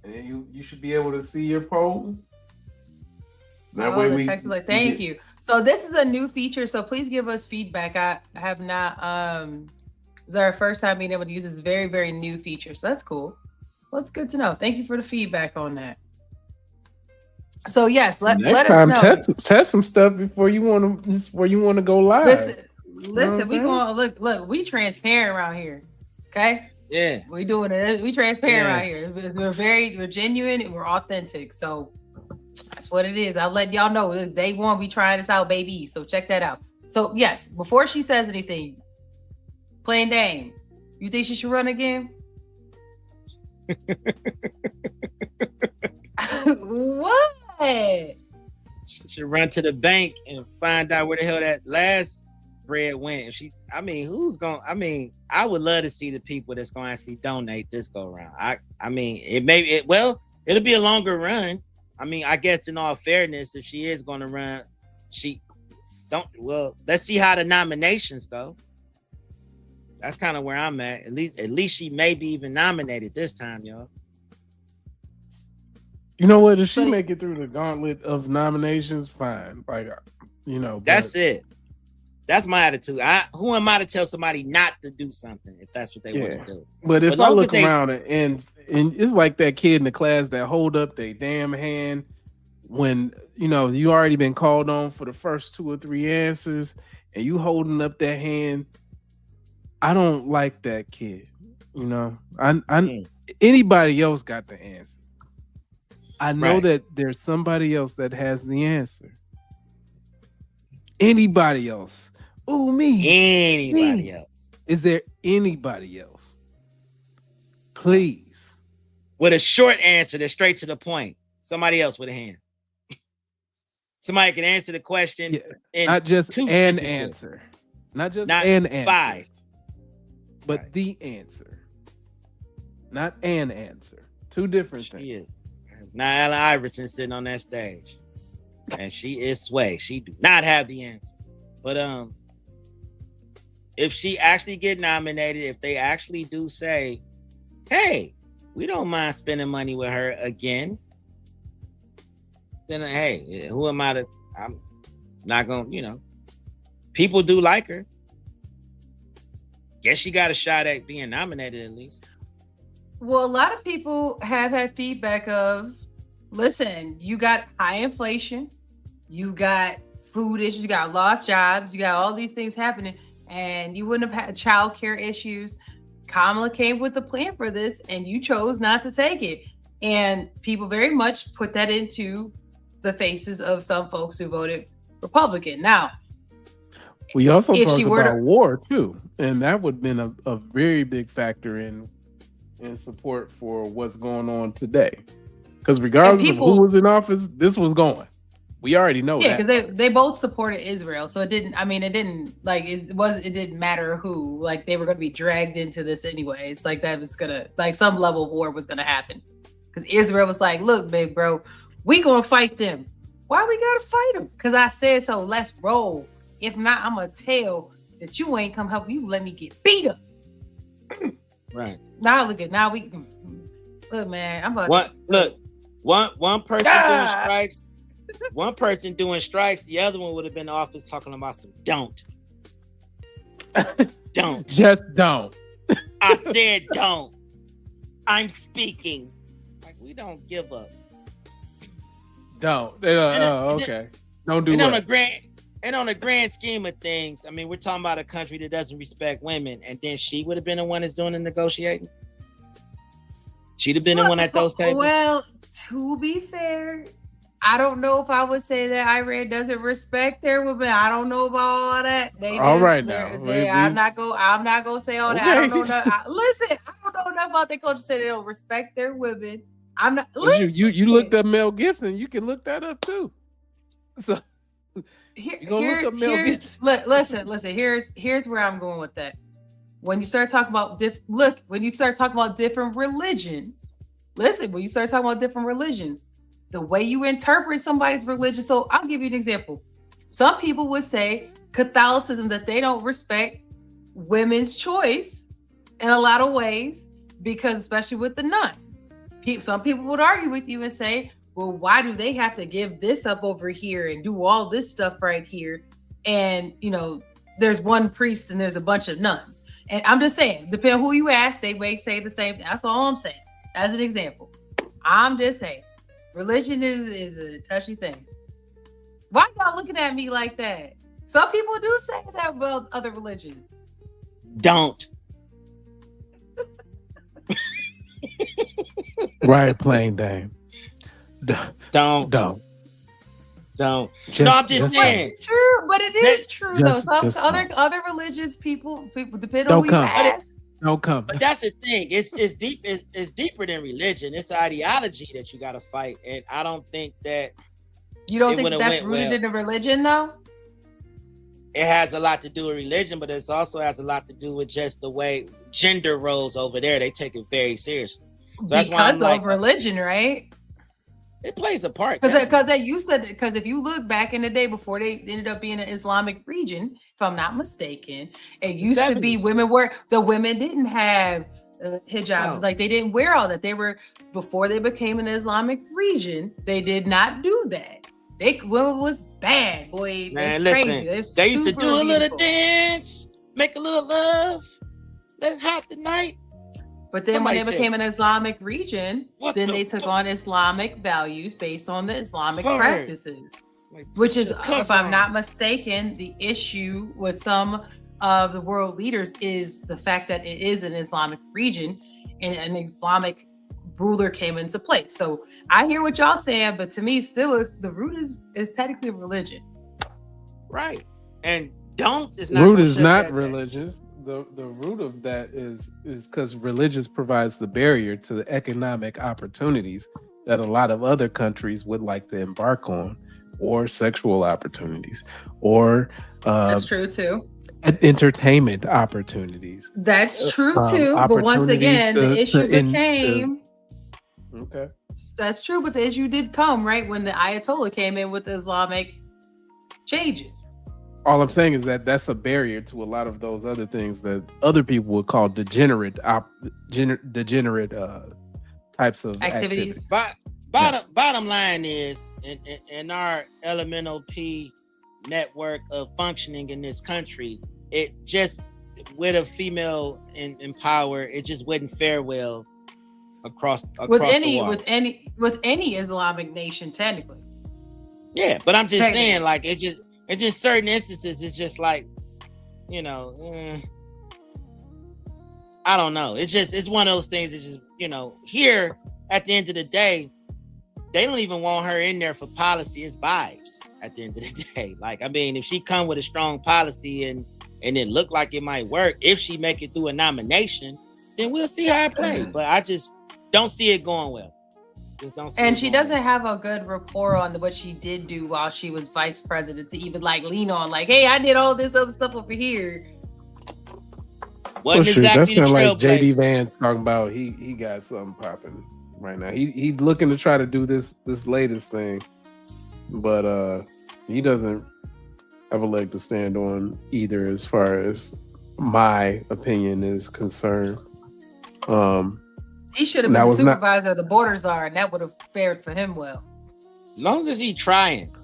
And you should be able to see your poll. That way the we text is like, thank you. So this is a new feature, so please give us feedback. I have not this is our first time being able to use this very, very new feature. So that's cool. Well, it's good to know. Thank you for the feedback on that. So yes, let Next us time, know. test some stuff before you want to go live. Listen, we going look, we transparent around here. Okay? Yeah. We doing it. We transparent Yeah. around here. We're genuine and we're authentic. So that's what it is. I'll let y'all know. Day one, we trying this out, baby. So check that out. So yes, before she says anything, Plain Dame, you think she should run again? What? She should run to the bank and find out where the hell that last bread went. I would love to see the people that's gonna actually donate this go around. It'll be a longer run. I mean, I guess in all fairness, if she is gonna run, let's see how the nominations go. That's kind of where I'm at. At least she may be even nominated this time, y'all. You know what? If she make it through the gauntlet of nominations, fine. Like, That's it. That's my attitude. Who am I to tell somebody not to do something if that's what they want to do? But if I look around and it's like that kid in the class that hold up their damn hand when you already been called on for the first 2 or 3 answers, and you holding up that hand, I don't like that kid. You know, anybody else got the answer. I know that there's somebody else that has the answer. Anybody else? Oh, me. Anybody else? Is there anybody else? Please. With a short answer that's straight to the point. Somebody else with a hand. Somebody can answer the question in not just two an sentences. answer. Not just not an answer. 5. But the answer. Not an answer. Two different things. Now Allen Iverson sitting on that stage. And she is sway. She do not have the answers. But if she actually get nominated, if they actually do say, hey, we don't mind spending money with her again, then hey, who am I to? I'm not gonna, you know, people do like her. Guess she got a shot at being nominated at least. Well, a lot of people have had feedback of, listen, you got high inflation, you got food issues, you got lost jobs, you got all these things happening, and you wouldn't have had childcare issues. Kamala came with a plan for this, and you chose not to take it. And people very much put that into the faces of some folks who voted Republican. Now, we also talked about war too, and that would have been a very big factor in support for what's going on today. Because regardless of who was in office, this was going. We already know that. Yeah, because they both supported Israel, so it didn't matter who. Like, they were going to be dragged into this anyways. Like, that was gonna, like, some level of war was gonna happen. Because Israel was like, look, big bro, we gonna fight them. Why we gotta fight them? Because I said so. Let's roll. If not, I'm gonna tell that you ain't come help you. Let me get beat up. Right. Now look, man. I'm about one person doing strikes. One person doing strikes. The other one would have been in the office talking about some don't. Just don't. I said don't. I'm speaking. Like, we don't give up. Don't. Okay. Don't do that. On the grand scheme of things, I mean, we're talking about a country that doesn't respect women, and then she would have been the one that's doing the negotiating. She'd have been the one at those tables. Well, to be fair, I don't know if I would say that Iran doesn't respect their women. I don't know about all that. I'm not gonna say all that. I don't know. Listen, I don't know enough about their culture to say they don't respect their women. I'm not. You looked up Mel Gibson. You can look that up too. So listen. Here's where I'm going with that. When you start talking about different religions, the way you interpret somebody's religion. So I'll give you an example. Some people would say Catholicism, that they don't respect women's choice in a lot of ways, because especially with the nuns, some people would argue with you and say, well, why do they have to give this up over here and do all this stuff right here? And, you know, there's one priest and there's a bunch of nuns. And I'm just saying, depending on who you ask, they may say the same thing. That's all I'm saying. As an example, I'm just saying, religion is a touchy thing. Why y'all looking at me like that? Some people do say that about other religions. Don't. Right, plain Dame. Don't. No, I'm just saying. It's true, but it is true though. Some other religious people depending on who you ask. Don't come. But that's the thing. It's deep. It's deeper than religion. It's ideology that you got to fight, and I don't think that. You don't think that's rooted in a religion, though? It has a lot to do with religion, but it also has a lot to do with just the way gender roles over there. They take it very seriously. So that's why I'm like, religion, right? It plays a part. Because if you look back in the day before they ended up being an Islamic region, if I'm not mistaken, it used to be the women didn't have hijabs. No. Like, they didn't wear all that. Before they became an Islamic region, they did not do that. Women was bad, boy. Man, listen, they used to do a little dance, make a little love, let's have the night. But then when they became an Islamic region, they took on Islamic values based on the Islamic practices. Which is, if I'm not mistaken, the issue with some of the world leaders is the fact that it is an Islamic region and an Islamic ruler came into place. So I hear what y'all saying, but to me, still, is the root is technically religion. Right. And is not root is not religious. The root of that is because religious provides the barrier to the economic opportunities that a lot of other countries would like to embark on, or sexual opportunities, or that's true too. Entertainment opportunities. That's true too. But once again, the issue became. Okay. That's true, but the issue did come right when the Ayatollah came in with the Islamic changes. All I'm saying is that that's a barrier to a lot of those other things that other people would call degenerate types of activities. Bottom line is, in our elemental P network of functioning in this country, it just, with a female in power, it just wouldn't fare well across with the water. with any Islamic nation, technically. Yeah, but I'm just saying, like, it just certain instances, it's just like, you know, I don't know. It's one of those things that just, you know, here at the end of the day, they don't even want her in there for policy. It's vibes at the end of the day. Like, I mean, if she come with a strong policy and it look like it might work, if she make it through a nomination, then we'll see how it plays. But I just don't see it going well. Just don't see and she doesn't have a good rapport on what she did do while she was vice president to even like lean on, like, hey, I did all this other stuff over here. Wasn't exactly that's kind of like JD Vance talking about he got something popping right now. He's looking to try to do this latest thing, but he doesn't have a leg to stand on either, as far as my opinion is concerned. He should have been the supervisor of the border czar, and that would have fared for him well. As long as he trying.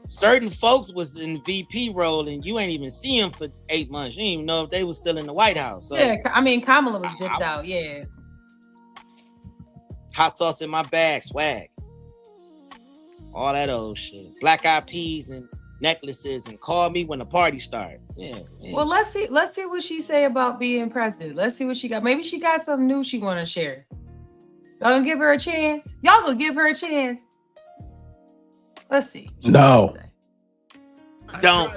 Certain folks was in VP role, and you ain't even see him for 8 months. You didn't even know if they was still in the White House. So. Yeah, I mean, Kamala was dipped out. Yeah. Hot sauce in my bag, swag. All that old shit. Black eyed peas and necklaces, and call me when the party starts. Yeah. Well, let's see what she say about being president. Let's see what she got. Maybe she got something new she want to share. Y'all gonna give her a chance? Y'all gonna give her a chance? Let's see. No. Don't.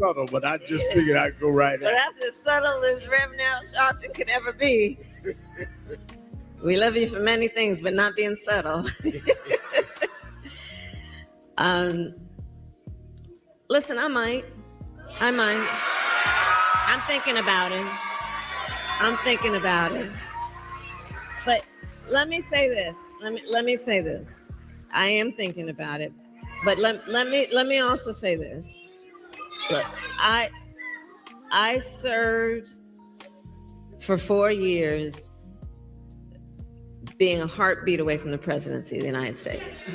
Subtle, but I just figured I'd go right But that's as subtle as Reverend Al Sharpton could ever be. We love you for many things, but not being subtle. Listen, I might. I'm thinking about it. But let me say this. Let me say this. I am thinking about it. But let me also say this. Look, I served for 4 years being a heartbeat away from the presidency of the United States.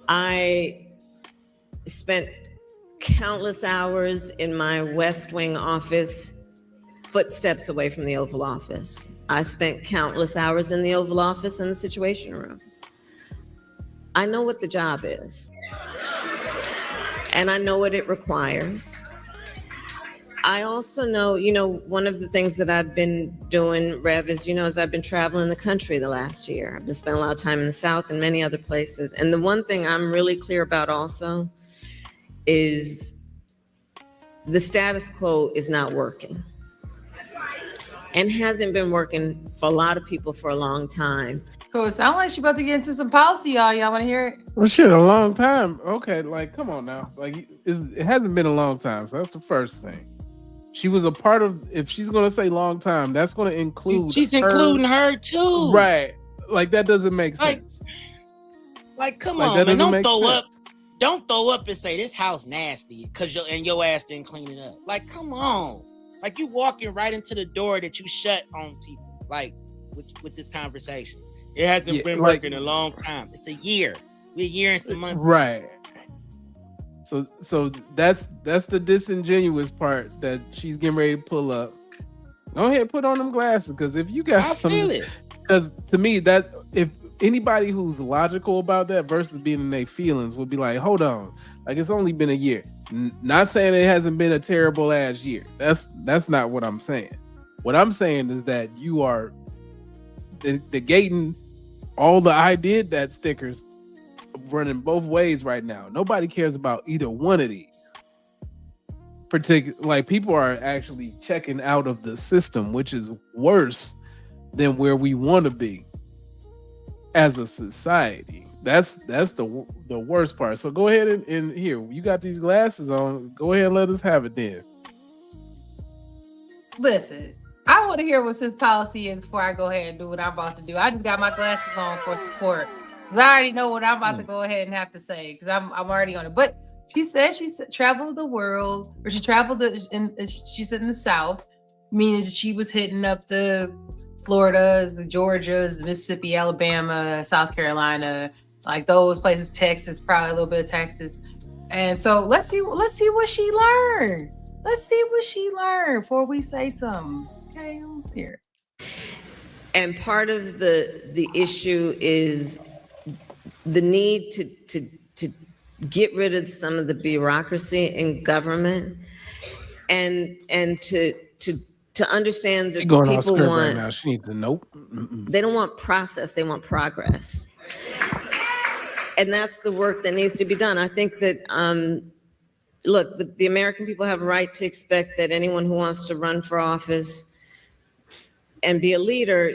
I spent countless hours in my West Wing office, footsteps away from the Oval Office. I spent countless hours in the Oval Office in the Situation Room. I know what the job is, and I know what it requires. I also know, one of the things that I've been doing, Rev, is I've been traveling the country the last year. I've been spending a lot of time in the South and many other places. And the one thing I'm really clear about also is the status quo is not working and hasn't been working for a lot of people for a long time. So it sounds like she's about to get into some policy, y'all. Y'all want to hear it? Well, shit, a long time. Okay, like, come on now. Like, it hasn't been a long time, so that's the first thing. She was a part of, if she's going to say long time, that's going to include She's including her too. Right. Like, that doesn't make sense. Like come on, man. Don't throw up and say this house nasty because your ass didn't clean it up. Like, come on. Like, you walking right into the door that you shut on people, like, with this conversation. It hasn't been working a long time. It's a year. We're a year and some months. Right. So that's the disingenuous part that she's getting ready to pull up. Go ahead, put on them glasses, because if you got because to me, that if anybody who's logical about that versus being in their feelings would be like, hold on, like it's only been a year. Not saying it hasn't been a terrible ass year. That's not what I'm saying. What I'm saying is that you are negating all the I did that stickers running both ways right now. Nobody cares about either one of these. Like people are actually checking out of the system, which is worse than where we want to be as a society. That's the worst part. So go ahead and here, you got these glasses on. Go ahead and let us have it then. Listen, I want to hear what his policy is before I go ahead and do what I'm about to do. I just got my glasses on for support because I already know what I'm about to go ahead and have to say because I'm already on it. But she said she traveled the world, or she traveled she said in the South, meaning she was hitting up the Floridas, the Georgias, Mississippi, Alabama, South Carolina, like those places, Texas, probably a little bit of Texas. And so let's see what she learned. Let's see what she learned before we say something. Okay, let's hear it. And part of the issue is the need to get rid of some of the bureaucracy in government and to understand that going people on want right now. She needs to nope. They don't want process, they want progress. And that's the work that needs to be done. I think that look, the American people have a right to expect that anyone who wants to run for office and be a leader,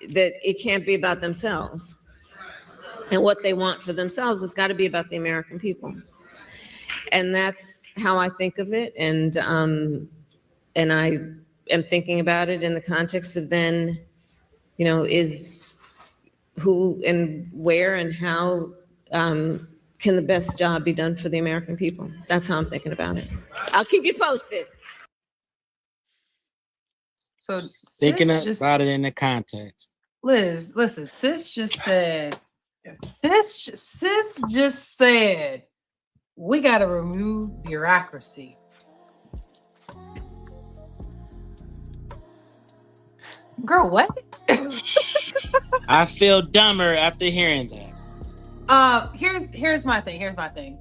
that it can't be about themselves. And what they want for themselves has got to be about the American people. And that's how I think of it. And I am thinking about it in the context of then, is who and where and how can the best job be done for the American people? That's how I'm thinking about it. I'll keep you posted. So thinking about it in the context. Liz, listen, sis just said we got to remove bureaucracy. Girl, what? I feel dumber after hearing that. Here's my thing.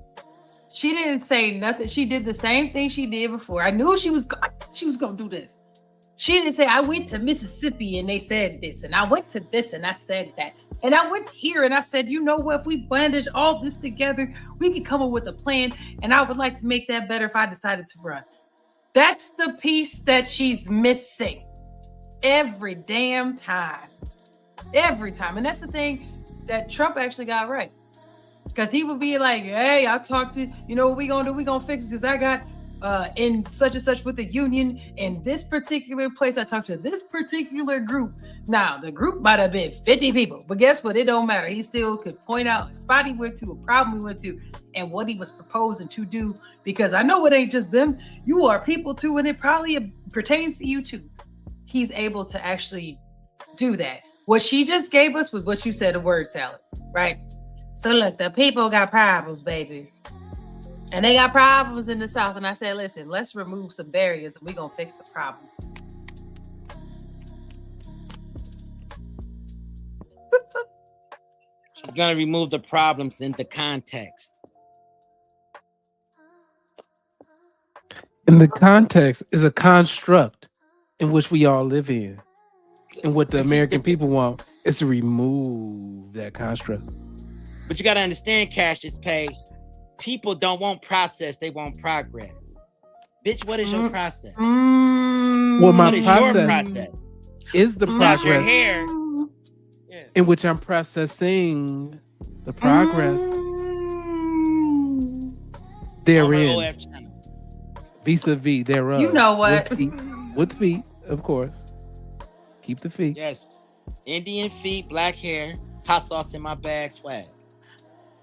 She didn't say nothing. She did the same thing she did before. I knew she was gonna do this. She didn't say, I went to Mississippi and they said this, and I went to this and I said that, and I went here and I said, you know what, if we bandage all this together, we could come up with a plan, and I would like to make that better if I decided to run. That's the piece that she's missing every damn time. Every time. And that's the thing that Trump actually got right. Because he would be like, hey, I talked to, what we gonna do? We gonna fix this because I got in such and such with the union in this particular place. I talked to this particular group. Now, the group might have been 50 people, but guess what? It don't matter. He still could point out a spot he went to, a problem he went to, and what he was proposing to do, because I know it ain't just them. You are people too, and it probably pertains to you too. He's able to actually do that. What she just gave us was what you said, a word salad, right? So look, the people got problems, baby. And they got problems in the South. And I said, listen, let's remove some barriers and we're going to fix the problems. She's going to remove the problems in the context. And the context is a construct in which we all live in. And what the American people want is to remove that construct. But you got to understand, Cassius Pay, people don't want process, they want progress. Bitch, what is your process? Well, my what is process your process? Is the progress your hair. Yeah. In which I'm processing the progress therein. Vis-a-vis thereof. You know what? With feet, of course. Keep the feet. Yes. Indian feet, black hair, hot sauce in my bag, swag.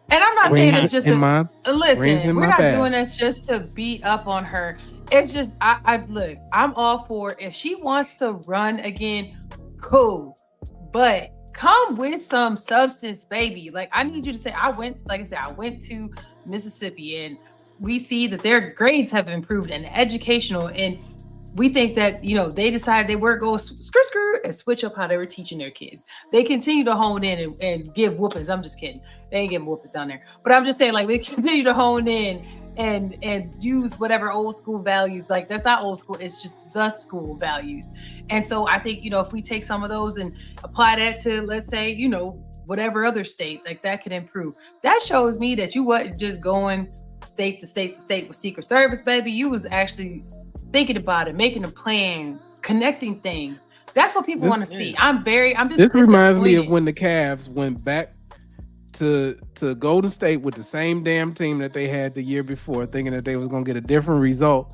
And I'm not saying it's just listen, we're not bag. doing this just to beat up on her. It's just I look, I'm all for it. If she wants to run again, cool. But come with some substance, baby. Like, I need you to say, I went to Mississippi, and we see that their grades have improved and educational, and we think that, they decided they were going skirt and switch up how they were teaching their kids. They continue to hone in and give whoopings. I'm just kidding. They ain't giving whoopings down there. But I'm just saying, like, they continue to hone in and use whatever old school values. Like, that's not old school. It's just the school values. And so I think, if we take some of those and apply that to, let's say, whatever other state, like, that can improve. That shows me that you wasn't just going state to state to state with Secret Service, baby. You was actually thinking about it, making a plan, connecting things. That's what people want to see. This reminds me of when the Cavs went back to Golden State with the same damn team that they had the year before, thinking that they was going to get a different result.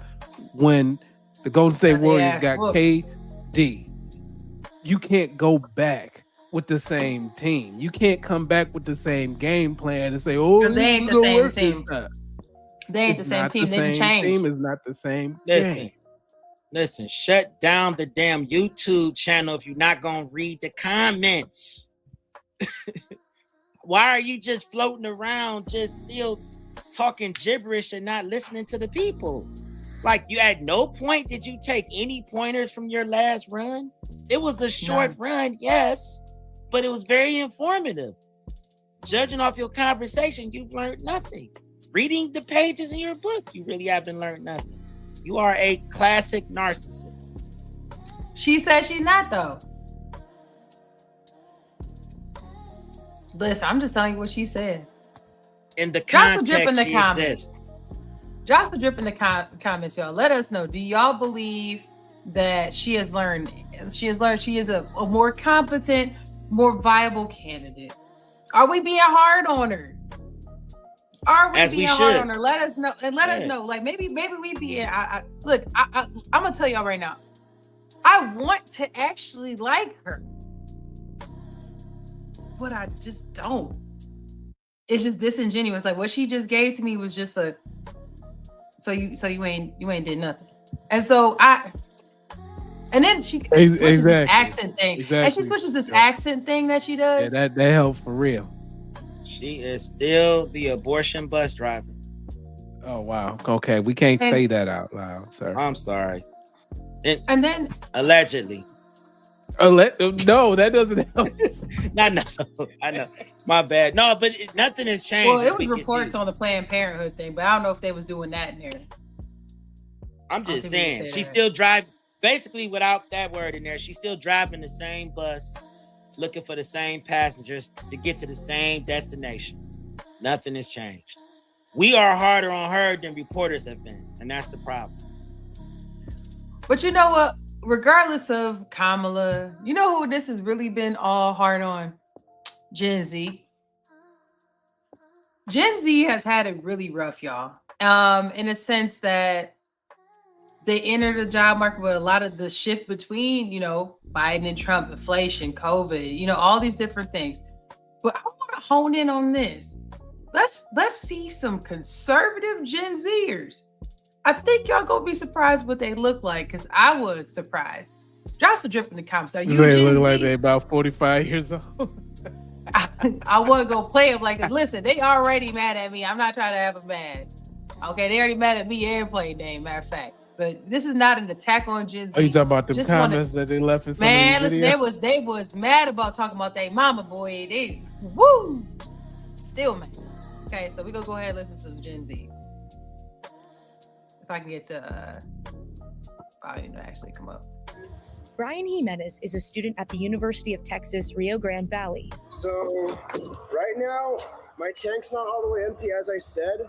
When the Golden State Warriors got KD, you can't go back with the same team. You can't come back with the same game plan and say, "Oh, they ain't the same team." They ain't the same team. They didn't change. Team is not the same. Listen, shut down the damn YouTube channel if you're not gonna read the comments. Why are you just floating around, just still talking gibberish and not listening to the people? Like, you at no point did you take any pointers from your last run? It was a short run, yes, but it was very informative. Judging off your conversation, you've learned nothing. Reading the pages in your book, you really haven't learned nothing. You are a classic narcissist. She said she's not, though. Listen, I'm just telling you what she said. In the context, she exists. Drop the drip in the comments, y'all. Let us know. Do y'all believe that she has learned? She is a more competent, more viable candidate. Are we being hard on her? Are we being hard on her? Let us know, and let us know. Like, maybe we be. Look, I'm gonna tell y'all right now. I want to actually like her, but I just don't. It's just disingenuous. Like, what she just gave to me was just a. So you ain't did nothing, and so and then she switches this accent thing, and she switches this accent thing that she does. Yeah, that helps for real. She is still the abortion bus driver. Oh, wow. Okay, we can't say that out loud, sir. I'm sorry. And then allegedly. No, that doesn't help. No, I know. My bad. No, but nothing has changed. Well, it was reports on the Planned Parenthood thing, but I don't know if they was doing that in there. I'm just saying, she's still driving. Basically, without that word in there, she's still driving the same bus, looking for the same passengers to get to the same destination. Nothing has changed. We are harder on her than reporters have been, and that's the problem. But you know what? Regardless of Kamala, you know who this has really been all hard on? Gen Z. Gen Z has had it really rough, y'all. In a sense that they entered the job market with a lot of the shift between, Biden and Trump, inflation, COVID, all these different things. But I want to hone in on this. Let's see some conservative Gen Zers. I think y'all gonna be surprised what they look like, because I was surprised. Drop some drip in the comments. Are you they Gen look Z? like they about 45 years old. I wasn't gonna play them like, listen, they already mad at me. I'm not trying to have them mad. Okay, they already mad at me and playing name, matter of fact. But this is not an attack on Gen Z. Are you talking about the comments that they left in some man, of these listen, they was mad about talking about their mama, boy. They still mad. Okay, so we're gonna go ahead and listen to some Gen Z. If I can get the volume to actually come up. Brian Jimenez is a student at the University of Texas, Rio Grande Valley. So right now, my tank's not all the way empty, as I said.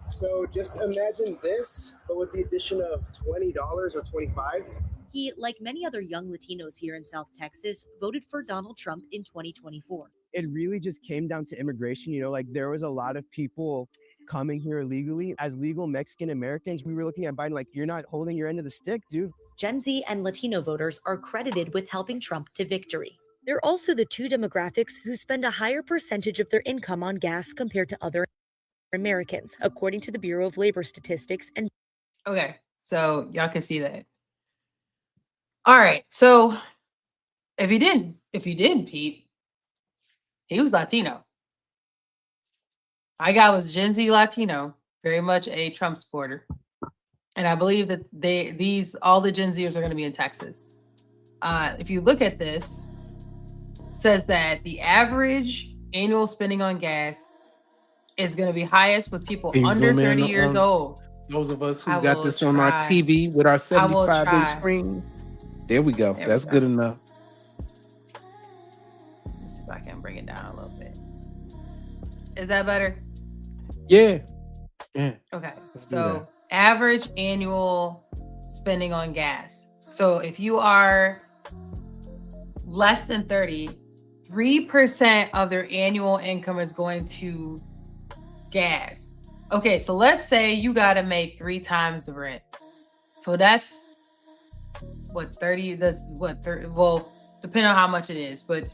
So just imagine this, but with the addition of $20 or $25. He, like many other young Latinos here in South Texas, voted for Donald Trump in 2024. It really just came down to immigration. There was a lot of people coming here illegally. As legal Mexican Americans, we were looking at Biden like, you're not holding your end of the stick, dude. Gen Z and Latino voters are credited with helping Trump to victory. They're also the two demographics who spend a higher percentage of their income on gas compared to other Americans, according to the Bureau of Labor Statistics. And okay, so y'all can see that. All right, so if you didn't, Pete, he was Latino. My guy was Gen Z Latino, very much a Trump supporter. And I believe that all the Gen Zers are going to be in Texas. If you look at this, says that the average annual spending on gas is going to be highest with people under 30 years old. Those of us who got this on our TV with our 75-inch screen. There we go. That's good enough. Let's see if I can bring it down a little bit. Is that better? Yeah. Yeah. Okay. So average annual spending on gas. So if you are less than 30, 3% of their annual income is going to gas. Okay, so let's say you got to make 3 times the rent. So that's what 30. That's what 30. Well, depending on how much it is, but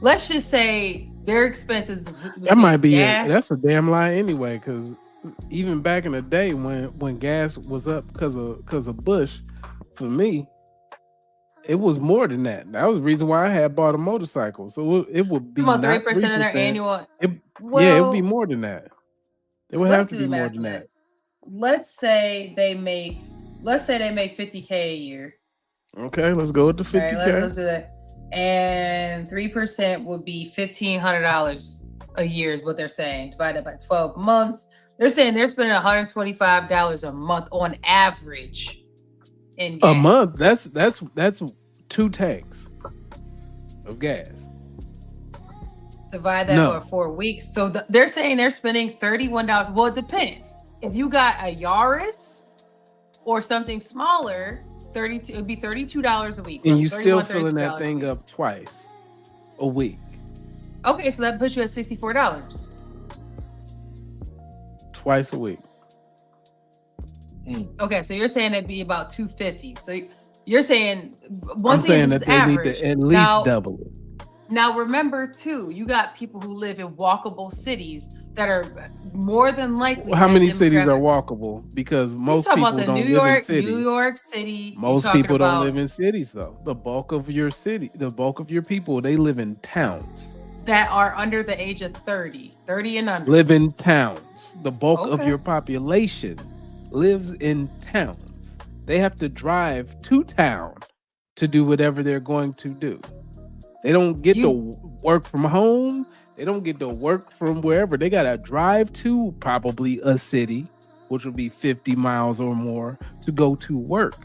let's just say their expenses. That might be that's a damn lie anyway. Because even back in the day when gas was up because of Bush, for me, it was more than that. That was the reason why I had bought a motorcycle. So it would be about 3% of their annual. It would be more than that. It would have to be more than that. Let's say they make 50K a year. Okay, let's go with the 50K. Right, let's do that. And 3% would be $1,500 a year is what they're saying. Divided by 12 months. They're saying they're spending $125 a month on average. In gas. A month? That's 2 tanks of gas. Divide that for 4 weeks. So they're saying they're spending $31. Well, it depends. If you got a Yaris or something smaller, it would be $32 a week. And you still filling that thing up twice a week. Okay, so that puts you at $64. Twice a week. Okay, so you're saying it'd be about $250. So you're saying I'm saying that they need to at least double it. Now remember too, you got people who live in walkable cities that are more than likely. How many cities are walkable? Because most people don't live in cities. New York City. Most people don't live in cities though. The bulk of your people, they live in towns. That are under the age of 30 and under. Live in towns. The bulk of your population lives in towns. They have to drive to town to do whatever they're going to do. They don't get to work from home. They don't get to work from wherever. They got to drive to probably a city, which would be 50 miles or more, to go to work,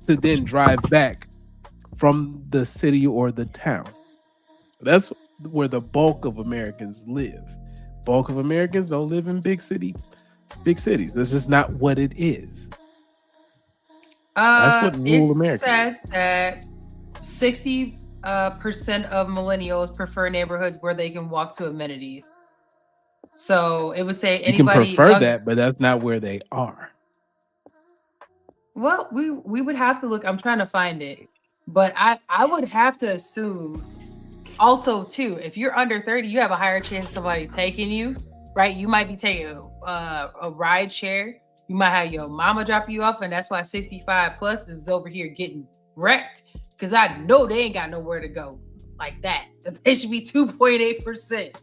to then drive back from the city or the town. That's where the bulk of Americans live. Bulk of Americans don't live in big cities. That's just not what it is. That's what rural America says that 60% of millennials prefer neighborhoods where they can walk to amenities. So it would say anybody you can prefer that, but that's not where they are. Well, we would have to look. I'm trying to find it, but I would have to assume also too, if you're under 30, you have a higher chance of somebody taking you, right? You might be taking a ride share. You might have your mama drop you off, and that's why 65 plus is over here getting wrecked. Because I know they ain't got nowhere to go like that. They should be 2.8%.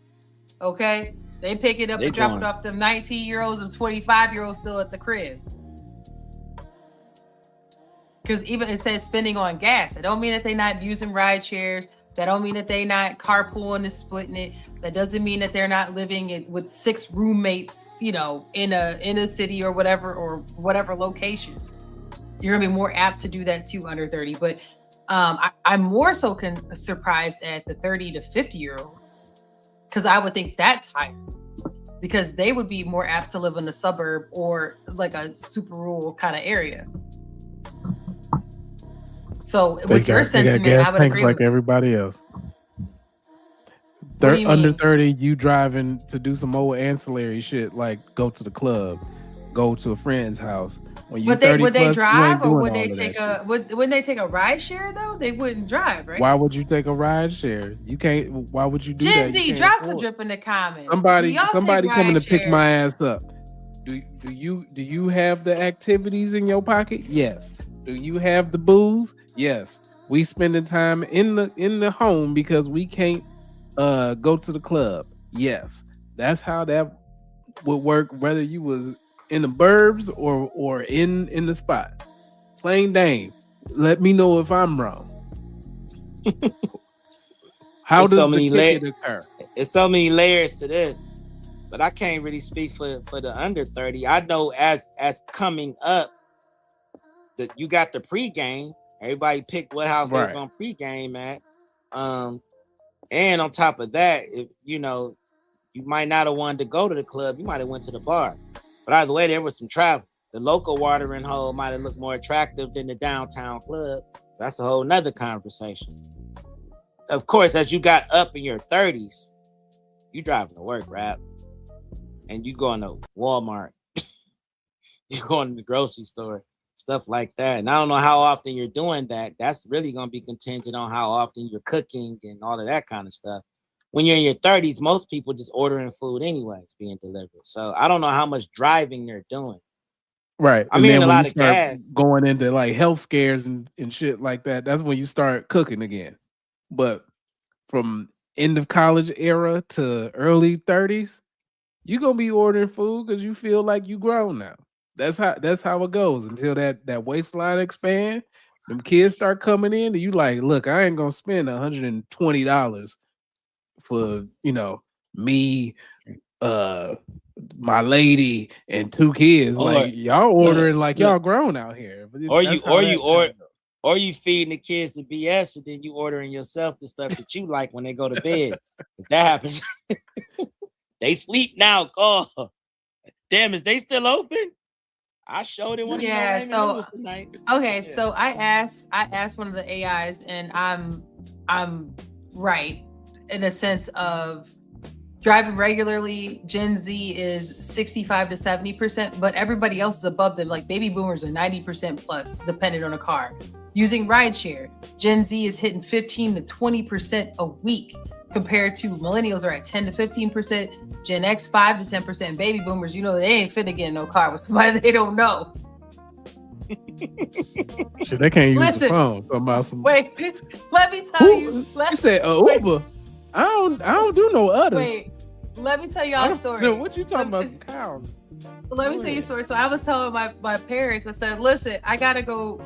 Okay? They pick it up and drop it off them 19-year-olds and 25-year-olds still at the crib. Because even it says spending on gas. It don't mean that they're not using ride shares. That don't mean that they're not carpooling and splitting it. That doesn't mean that they're not living with 6 roommates, in a city or whatever location. You're gonna be more apt to do that too under 30. But I'm more so surprised at the 30 to 50-year-olds, because I would think that's higher, because they would be more apt to live in a suburb or like a super rural kind of area. So with your sentiment, gas I would tanks agree like everybody else. Under 30, you driving to do some old ancillary shit like go to the club, go to a friend's house. When you would they drive, or would they take wouldn't they take a ride share though? They wouldn't drive, right? Why would you take a ride share? You can't. Why would you do that? Gen Z, drop some drip in the comments. Somebody coming to pick my ass up. Do you have the activities in your pocket? Yes. Do you have the booze? Yes. We spending time in the home because we can't go to the club. Yes. That's how that would work, whether you was in the burbs or in the spot. Plain Dane. Let me know if I'm wrong. How does the ticket occur? It's so many layers to this, but I can't really speak for the under 30. I know as coming up, that you got the pregame. Everybody picked what house they was gonna pregame at. And on top of that, if you know, you might not have wanted to go to the club, you might have went to the bar. But either way, there was some travel. The local watering hole might have looked more attractive than the downtown club. So that's a whole nother conversation. Of course, as you got up in your 30s, you driving to work, rap, and you going to Walmart, you going to the grocery store, stuff like that. And I don't know how often you're doing that. That's really going to be contingent on how often you're cooking and all of that kind of stuff. When you're in your 30s, most people just ordering food anyways, being delivered. So I don't know how much driving they're doing. Right. I'm hearing a lot of gas. Going into like health scares and shit like that. That's when you start cooking again. But from end of college era to early 30s, you're gonna be ordering food because you feel like you grown now. That's how it goes until that waistline expand. Them kids start coming in, and you like, look, I ain't gonna spend $120 for me, my lady, and 2 kids. Like y'all ordering y'all grown out here. Or you feeding the kids the BS and then you ordering yourself the stuff that you like when they go to bed. If that happens, they sleep now. Oh, damn, is they still open? I showed it one. Yeah. So tonight. Okay. Yeah. So I asked one of the AIs, and I'm right in a sense of driving regularly. Gen Z is 65 to 70%, but everybody else is above them. Like baby boomers are 90% plus, depending on a car. Using rideshare, Gen Z is hitting 15 to 20% a week, compared to millennials are at 10 to 15%, Gen X 5 to 10%, and baby boomers, they ain't finna get in no car with somebody they don't know. Shit, they can't use the phone. Wait, let me tell you. You said Uber. I don't do no others. Wait, let me tell y'all a story. What you talking about? Some cows. Let me tell you a story. So I was telling my parents, I said, listen, I gotta go,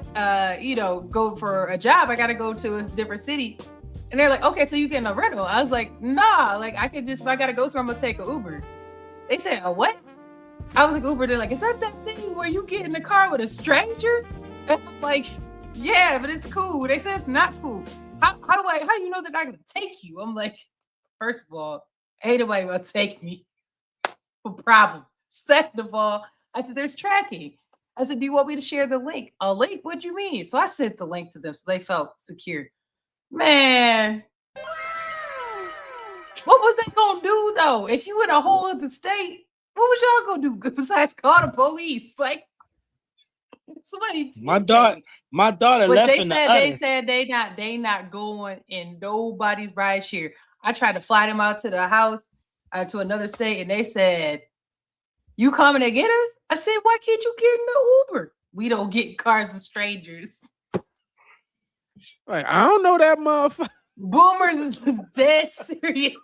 go for a job. I gotta go to a different city. And they're like, okay, so you getting a rental? I was like, nah, like I could just, if I gotta go somewhere, I'm gonna take an Uber. They said, a what? I was like, Uber. They're like, is that thing where you get in the car with a stranger? And I'm like, yeah, but it's cool. They said it's not cool. How do you know they're not gonna take you? I'm like, first of all, ain't nobody gonna take me. No problem. Second of all, I said, there's tracking. I said, do you want me to share the link? A link? What do you mean? So I sent the link to them so they felt secure. Man, what was they gonna do though? If you in a whole other state, what was y'all gonna do besides call the police? Like somebody. My daughter but left. They said they not going in nobody's rideshare. I tried to fly them out to the house to another state, and they said, "You coming to get us?" I said, "Why can't you get in the Uber? We don't get cars of strangers." Like, I don't know that motherfucker. Boomers is dead serious.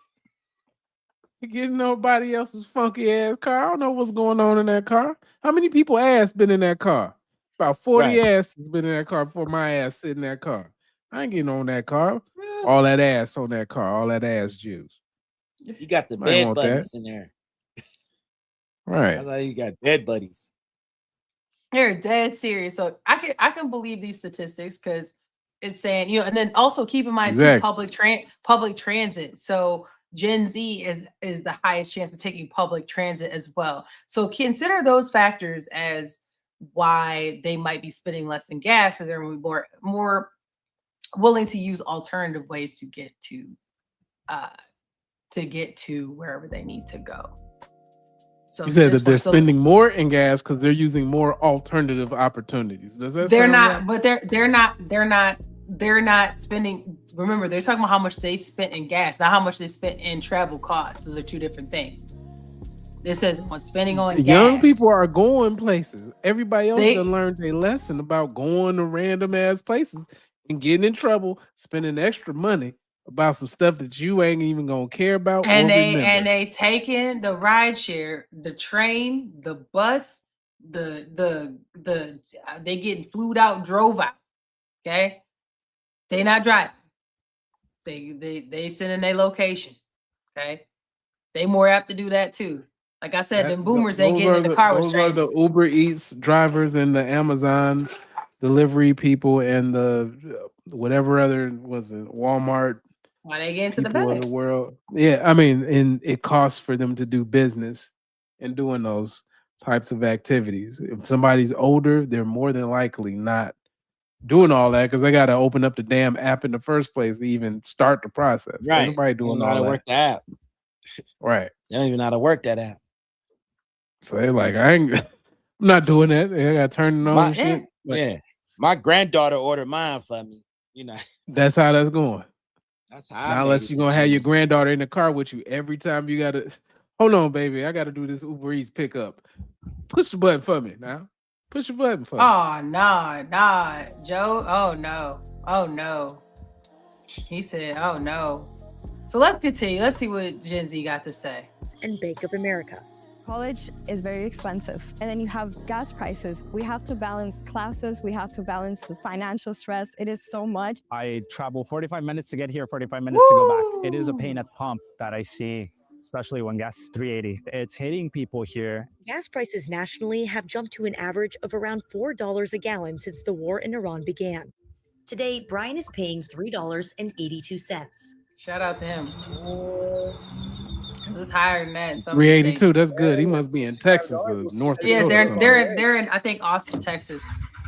Getting nobody else's funky ass car. I don't know what's going on in that car. How many people ass been in that car? About 40 ass has been in that car before my ass sit in that car. I ain't getting on that car. All that ass on that car. All that ass juice. You got the bed buddies in there. Right. I thought you got bed buddies. They're dead serious. So I can believe these statistics because it's saying, and then also keep in mind too, public transit. So Gen Z is the highest chance of taking public transit as well. So consider those factors as why they might be spending less in gas, because they're more willing to use alternative ways to get to wherever they need to go. So you said that they're spending more in gas because they're using more alternative opportunities. Does that? They're not, right? But they're not spending. Remember, they're talking about how much they spent in gas, not how much they spent in travel costs. Those are two different things. This says on spending on gas. Young people are going places. Everybody else done learned a lesson about going to random ass places and getting in trouble, spending extra money about some stuff that you ain't even gonna care about. And they taking the ride share, the train, the bus, they getting flued out, drove out. Okay, they not driving. They sending their location. Okay, they more apt to do that too. Like I said, them boomers ain't getting in the car with those are the strangers. Uber Eats drivers and the Amazon delivery people and the whatever other was it Walmart Why they get into the people of bag? the world. Yeah, I mean, and it costs for them to do business and doing those types of activities. If somebody's older, they're more than likely not doing all that because they got to open up the damn app in the first place to even start the process. Ain't Right. nobody They doing don't know how all to that. work the app. Right. They don't even know how to work that app. So they're like, I'm not doing that. I got to turn it on and shit. Like, Yeah. My granddaughter ordered mine for me. You know, that's how that's going. that's how I Now, made unless it you're to gonna have your G. granddaughter in the car with you every time you gotta hold on, baby. I gotta do this Uber Eats pickup. Push the button for me now. Push the button for me. Oh nah, Joe. Oh no. He said, "Oh no." So let's continue. Let's see what Gen Z got to say. And Bank of America. College is very expensive. And then you have gas prices. We have to balance classes. We have to balance the financial stress. It is so much. I travel 45 minutes to get here, 45 minutes to go back. It is a pain at the pump that I see, especially when gas is $3.80. It's hitting people here. Gas prices nationally have jumped to an average of around $4 a gallon since the war in Iran began. Today, Brian is paying $3.82. Shout out to him. Because it's higher than that in some of the 382. states. That's good. He must be in Texas or North Dakota. Yes, or something. they're in I think Austin, Texas.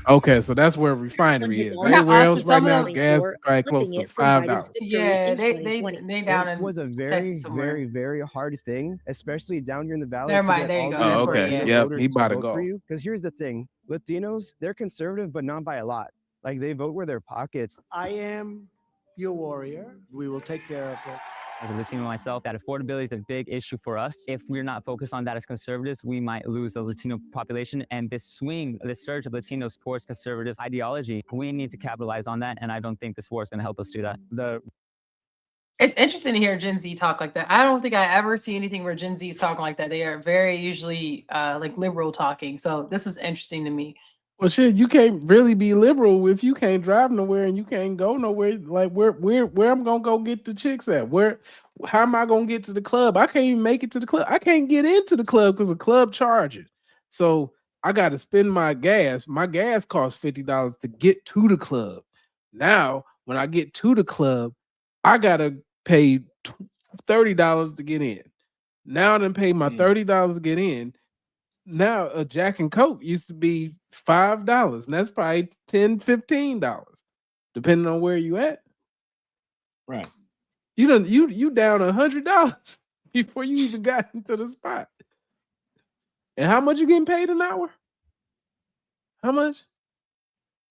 Okay, so that's where refinery is. Not Everywhere Austin, else right some of now, them- gas is probably close to $5. Yeah, they down It in was a very, Texas somewhere. very, very hard thing, especially down here in the valley. Never to mind, get there you all go. the That's Oh, where he okay. at. Yep, voters he to about to vote go. for you. Because here's the thing: Latinos, they're conservative, but not by a lot. Like they vote with their pockets. I am your warrior. We will take care of it. As a Latino myself, that affordability is a big issue for us. If we're not focused on that as conservatives, we might lose the Latino population. And this surge of Latinos towards conservative ideology, we need to capitalize on that. And I don't think this war is going to help us do that. It's interesting to hear Gen Z talk like that. I don't think I ever see anything where Gen Z is talking like that. They are very usually like liberal talking. So this is interesting to me. Well, shit, you can't really be liberal if you can't drive nowhere and you can't go nowhere. Like where I'm gonna go get the chicks at? How am I gonna get to the club? I can't even make it to the club. I can't get into the club because the club charges. So I got to spend my gas. My gas costs $50 to get to the club. Now, when I get to the club, I gotta pay $30 to get in. Now I done paid my $30 to get in. Now a Jack and Coke used to be $5, and that's probably $10, $15, depending on where you at. Right. You down $100 before you even got into the spot. And how much you getting paid an hour? How much?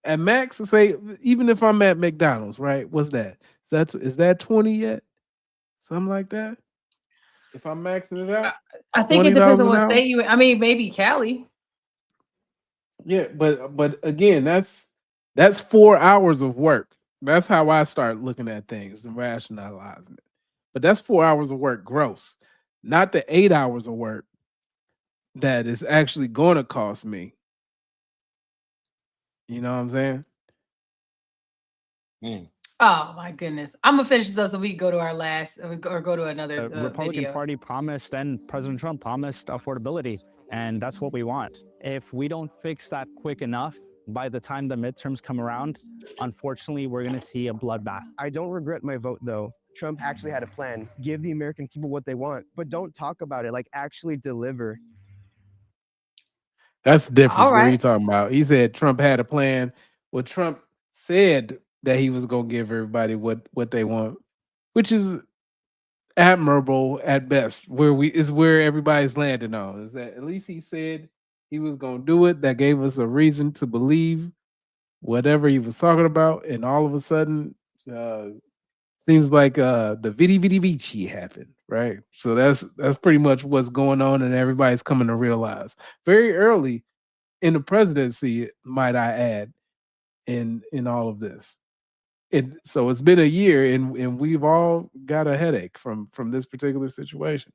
At max, say even if I'm at McDonald's, right? What's that? Is that 20 yet? Something like that. If I'm maxing it out, I think it depends on $20 what an hour? state you. I mean, maybe Cali. Yeah, but again, that's 4 hours of work. That's how I start looking at things and rationalizing it. But that's 4 hours of work gross, not the 8 hours of work that is actually going to cost me. You know what I'm saying? Oh my goodness! I'm gonna finish this up so we can go to our last or go to another The Republican video. Party promised and President Trump promised affordability, and that's what we want. If we don't fix that quick enough, by the time the midterms come around, unfortunately, we're going to see a bloodbath. I don't regret my vote though. Trump actually had a plan. Give the American people what they want, but don't talk about it. Like actually deliver. That's the difference. All What are you right. talking about? He said Trump had a plan. Well, Trump said that he was going to give everybody what they want, which is admirable at best. Where everybody's landing on is that at least he said he was going to do it. That gave us a reason to believe whatever he was talking about, and all of a sudden, seems like the vidi vici happened, right? So that's pretty much what's going on, and everybody's coming to realize very early in the presidency, might I add, in all of this. So it's been a year, and we've all got a headache from this particular situation.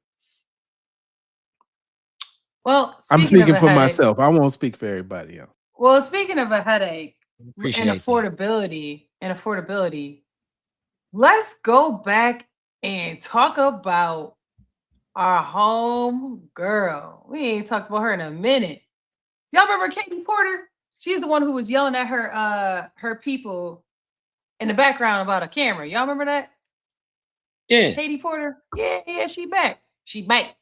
Well, I'm speaking of speaking a for headache, myself. I won't speak for everybody else. well, speaking of a headache and Appreciate that. affordability, let's go back and talk about our home girl. We ain't talked about her in a minute. Y'all remember Katie Porter? She's the one who was yelling at her people in the background about a camera. Y'all remember that? Yeah. Katie Porter? Yeah, she back. She back.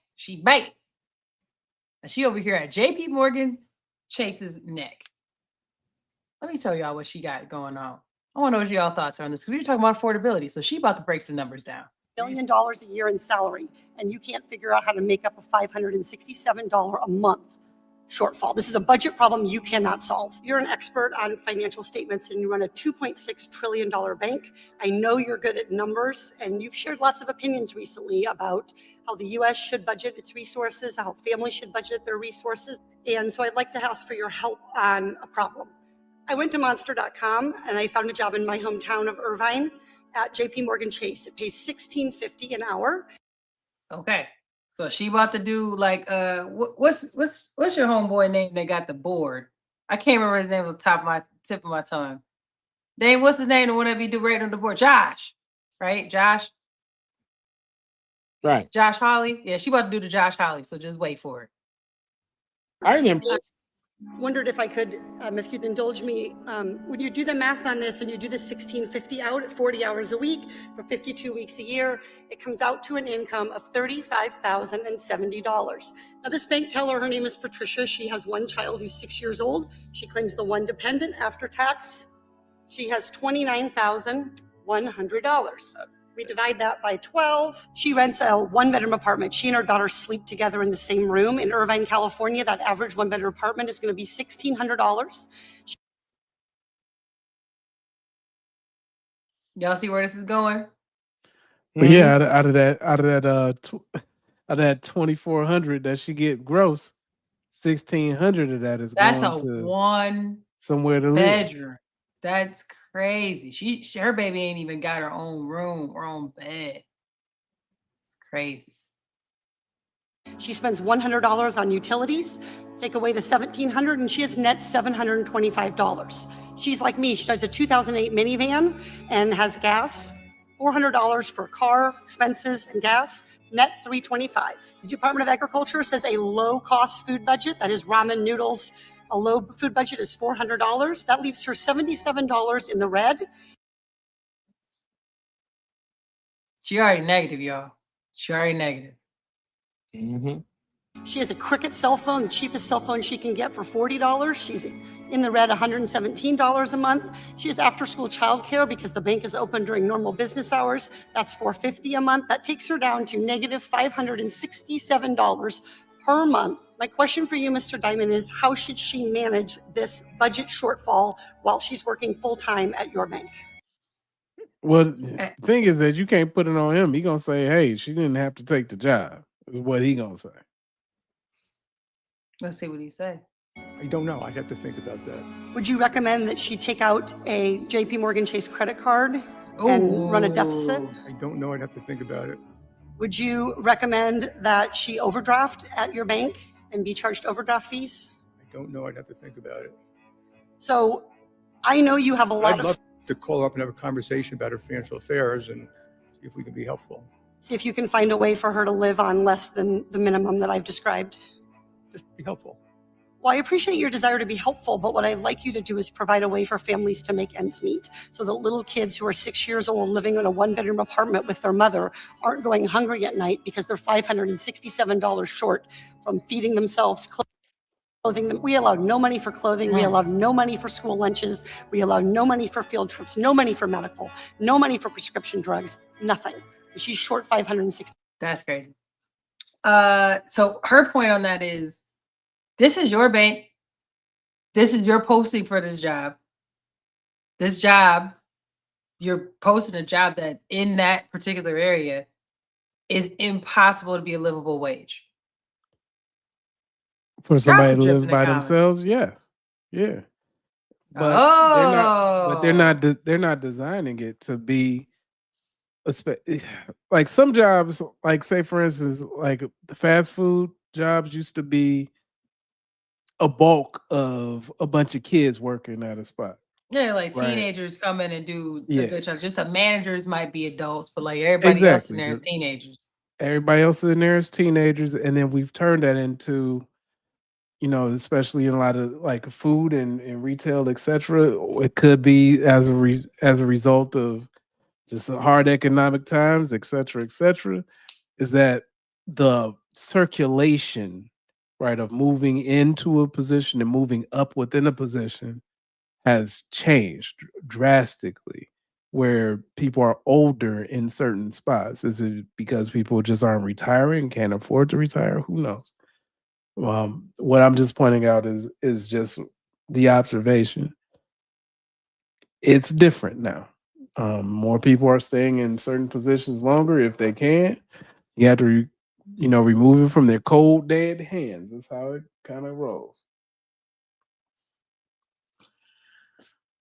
And she over here at JP Morgan Chase's neck. Let me tell y'all what she got going on. I want to know what y'all thoughts are on this because we were talking about affordability. So she about to break some numbers down. $1 million a year in salary, and you can't figure out how to make up a $567 a month shortfall. This is a budget problem you cannot solve. You're an expert on financial statements and you run a $2.6 trillion bank. I know you're good at numbers, and you've shared lots of opinions recently about how the US should budget its resources, how families should budget their resources. And so I'd like to ask for your help on a problem. I went to monster.com and I found a job in my hometown of Irvine at JP Morgan Chase. It pays $16.50 an hour. Okay. So she about to do like what's your homeboy name that got the board? I can't remember his name on the tip of my tongue. Dane, what's his name? The one that be do right on the board? Josh. Right? Josh? Right. Josh Hawley? Yeah, she about to do the Josh Hawley, so just wait for it. I remember. Wondered if I could, if you'd indulge me, when you do the math on this and you do the $16.50 out at 40 hours a week for 52 weeks a year, it comes out to an income of $35,070. Now, this bank teller, her name is Patricia. She has one child who's 6 years old. She claims the one dependent after tax. She has $29,100. We divide that by 12. She rents a one-bedroom apartment. She and her daughter sleep together in the same room. In Irvine, California, that average one-bedroom apartment is going to be $1,600. Y'all see where this is going? But yeah, out of that 2,400 that she get gross, 1,600 of that is That's going a to one somewhere to live. bedroom. That's crazy. Her baby ain't even got her own room or own bed. It's crazy. She spends $100 on utilities. Take away the $1,700 and she has net $725. She's like me. She drives a 2008 minivan and has gas. $400 for car expenses and gas. Net $325. The Department of Agriculture says a low-cost food budget, that is ramen noodles. A low food budget is $400. That leaves her $77 in the red. She already negative, y'all. She already negative. She has a Cricket cell phone, the cheapest cell phone she can get for $40. She's in the red $117 a month. She has after-school childcare because the bank is open during normal business hours. That's $450 a month. That takes her down to negative $567 per month. My question for you, Mr. Diamond, is how should she manage this budget shortfall while she's working full-time at your bank? Well, the thing is that you can't put it on him. He gonna say, "Hey, she didn't have to take the job." Is what he gonna say. Let's see what he say. I don't know. I'd have to think about that. Would you recommend that she take out a JP Morgan Chase credit card and run a deficit? I don't know. I'd have to think about it. Would you recommend that she overdraft at your bank and be charged overdraft fees? I don't know. I'd have to think about it. So I know you have a lot I'd of... love to call up and have a conversation about her financial affairs and see if we can be helpful. See if you can find a way for her to live on less than the minimum that I've described. Just be helpful. Well, I appreciate your desire to be helpful, but what I'd like you to do is provide a way for families to make ends meet so that little kids who are 6 years old living in a one-bedroom apartment with their mother aren't going hungry at night because they're $567 short from feeding themselves, clothing them. We allowed no money for clothing. We allowed no money for school lunches. We allowed no money for field trips, no money for medical, no money for prescription drugs, nothing. And she's short $560. That's crazy. So her point on that is, this is your bank. This is your posting for this job. This job, you're posting a job that in that particular area is impossible to be a livable wage. For somebody who lives by themselves, yeah. But they're not designing it to be like some jobs, like say for instance, like the fast food jobs used to be a bulk of a bunch of kids working at a spot. Yeah, like Right. teenagers come in and do a Yeah. good chunk. Just managers might be adults, but like everybody else in Exactly. there is teenagers. Everybody else in there is teenagers, and then we've turned that into, especially in a lot of like food and retail, etc. It could be as a result of just the hard economic times, etc., is that the circulation, right, of moving into a position and moving up within a position has changed drastically, where people are older in certain spots. Is it because people just aren't retiring, can't afford to retire? Who knows? What I'm just pointing out is just the observation. It's different now. More people are staying in certain positions longer if they can. You have to, remove it from their cold, dead hands. That's how it kind of rolls.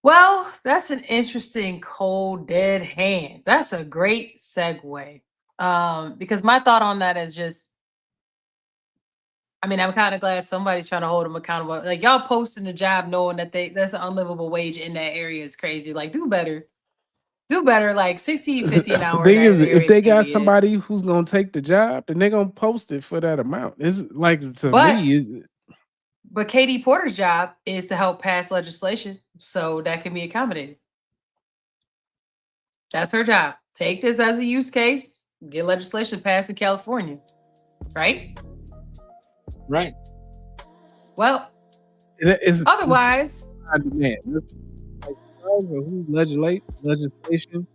Well, that's an interesting cold dead hand. That's a great segue. Because my thought on that is just, I mean, I'm kind of glad somebody's trying to hold them accountable. Like y'all posting the job knowing that that's an unlivable wage in that area is crazy. Like do better. Do better, like 60, 50 an hour. Thing in is, that if area they can't got be it. somebody who's gonna take the job, then they're gonna post it for that amount. It's like to But- me, But Katie Porter's job is to help pass legislation so that can be accommodated. That's her job. Take this as a use case, get legislation passed in California. Right? Right. Well, it's otherwise, high demand. Like regardless of who legislation,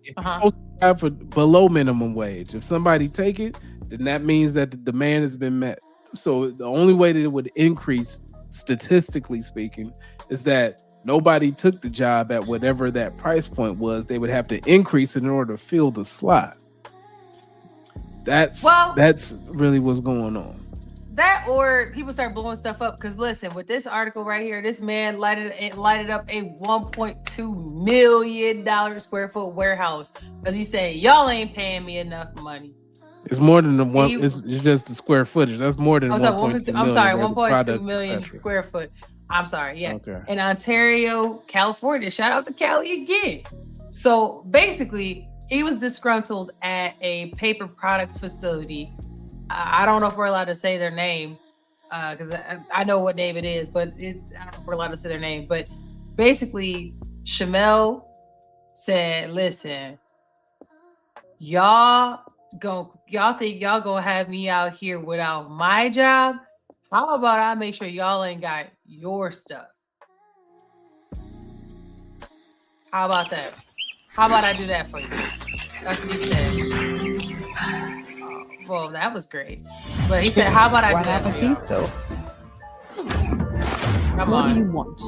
if you post a job for below minimum wage, if somebody take it, then that means that the demand has been met. So the only way that it would increase, statistically speaking, is that nobody took the job at whatever that price point was. They would have to increase it in order to fill the slot. That's really what's going on. that or people start blowing stuff up. Because listen, with this article right here, this man lighted up a $1.2 million square foot warehouse because he's saying y'all ain't paying me enough money. It's more than the one. It's just the square footage. That's more than 1.2 million. I'm sorry, worth of 1.2 product, million etc. square foot. I'm sorry, yeah. Okay. In Ontario, California. Shout out to Cali again. So basically, he was disgruntled at a paper products facility. I don't know if we're allowed to say their name because I know what name it is, but I don't know if we're allowed to say their name. But basically, Shamel said, "Listen, y'all think y'all gonna have me out here without my job? How about I make sure y'all ain't got your stuff? How about that? How about I do that for you?" That's what he said. Well, that was great. But he said, "How about I do that for y'all?" Come What on. do you want?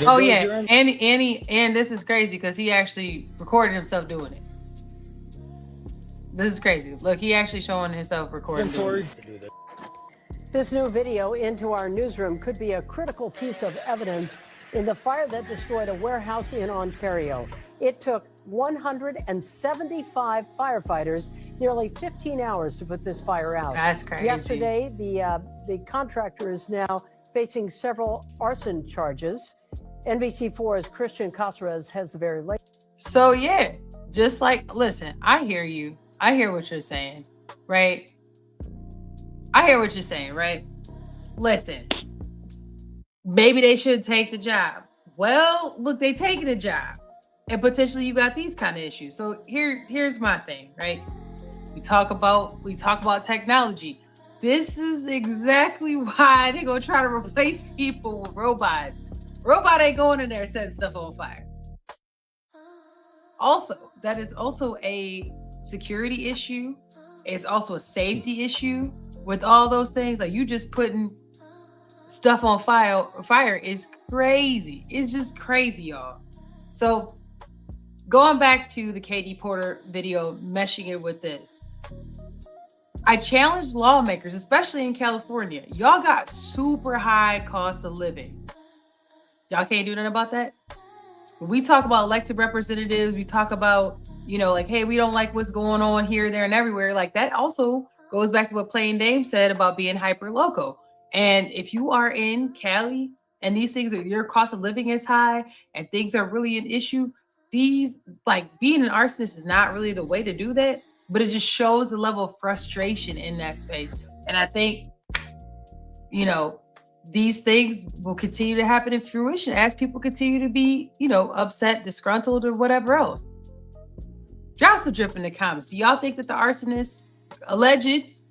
Oh yeah, and this is crazy because he actually recorded himself doing it. This is crazy. Look, he actually showing himself recording. doing it. This new video into our newsroom could be a critical piece of evidence in the fire that destroyed a warehouse in Ontario. It took 175 firefighters nearly 15 hours to put this fire out. That's crazy. Yesterday, the contractor is now facing several arson charges. NBC4's Christian Casares has the very latest. So yeah, just like, listen, I hear you. I hear what you're saying, right? I hear what you're saying, right? Listen, maybe they should take the job. Well, look, they taking a job, and potentially you got these kind of issues. So here's my thing, right? We talk about technology. This is exactly why they're gonna try to replace people with robots. Robot ain't going in there setting stuff on fire. Also, that is also a security issue. It's also a safety issue with all those things. Like you just putting stuff on fire is crazy. It's just crazy, y'all. So going back to the Katie Porter video, meshing it with this. I challenge lawmakers, especially in California. Y'all got super high cost of living. Y'all can't do nothing about that. When we talk about elected representatives, we talk about, like, hey, we don't like what's going on here, there, and everywhere. Like that also goes back to what Plain Dame said about being hyper local. And if you are in Cali and these things, your cost of living is high and things are really an issue, these, like, being an arsonist is not really the way to do that, but it just shows the level of frustration in that space. And I think, you know, these things will continue to happen in fruition as people continue to be, you know, upset, disgruntled, or whatever else. Drop some drip in the comments. Do y'all think that the alleged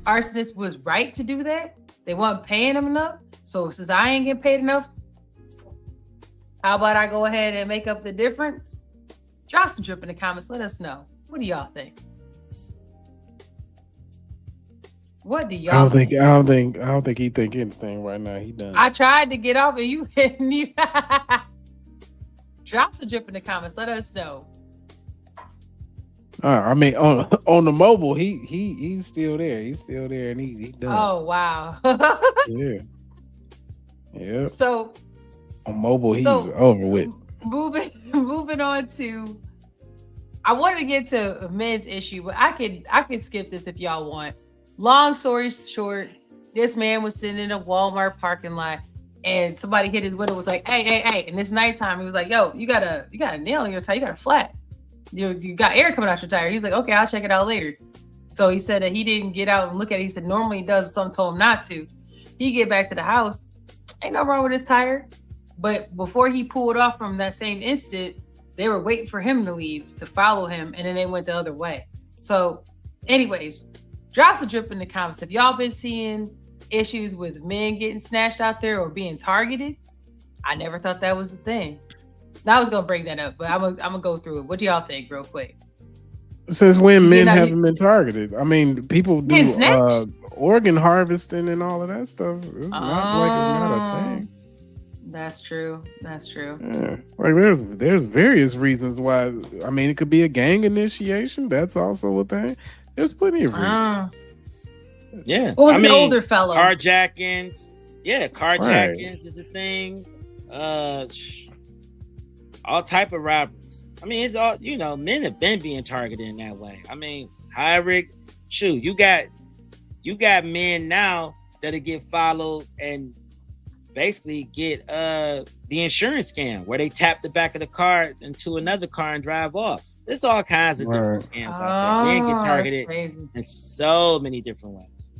arsonist was right to do that? They weren't paying him enough. So since I ain't getting paid enough, how about I go ahead and make up the difference? Drop some drip in the comments. Let us know. What do y'all think? What do y'all think? I don't think he think anything right now. He done. I tried to get off and you drop some drip in the comments. Let us know. I mean, on the mobile, he's still there. He's still there, and he done. Oh wow. Yeah. So on mobile, he's over with. Moving on to, I wanted to get to a men's issue, but I could skip this if y'all want. Long story short, this man was sitting in a Walmart parking lot and somebody hit his window, was like, hey. And it's nighttime. He was like, yo, you got a nail in your tire, you got a flat. You got air coming out your tire. He's like, okay, I'll check it out later. So he said that he didn't get out and look at it. He said normally he does, someone told him not to. He get back to the house, ain't nothing wrong with his tire. But before he pulled off from that same instant, they were waiting for him to leave to follow him, and then they went the other way. So anyways, drop some drip in the comments. Have y'all been seeing issues with men getting snatched out there or being targeted? I never thought that was a thing. Now I was gonna bring that up, but I'm gonna go through it. What do y'all think, real quick? Since when men haven't been targeted? I mean, people do organ harvesting and all of that stuff. It's not like it's not a thing. That's true. Yeah. Like there's various reasons why. I mean, it could be a gang initiation. That's also a thing. There's plenty of reasons. Yeah. What was the older fellow? Carjackings. Yeah, carjackings is a thing. All type of robberies. I mean, it's all, you know, men have been being targeted in that way. I mean, Hyrick, shoot, you got men now that'll get followed and basically get the insurance scam where they tap the back of the car into another car and drive off. There's all kinds of different scams out there. Men get targeted in so many different ways.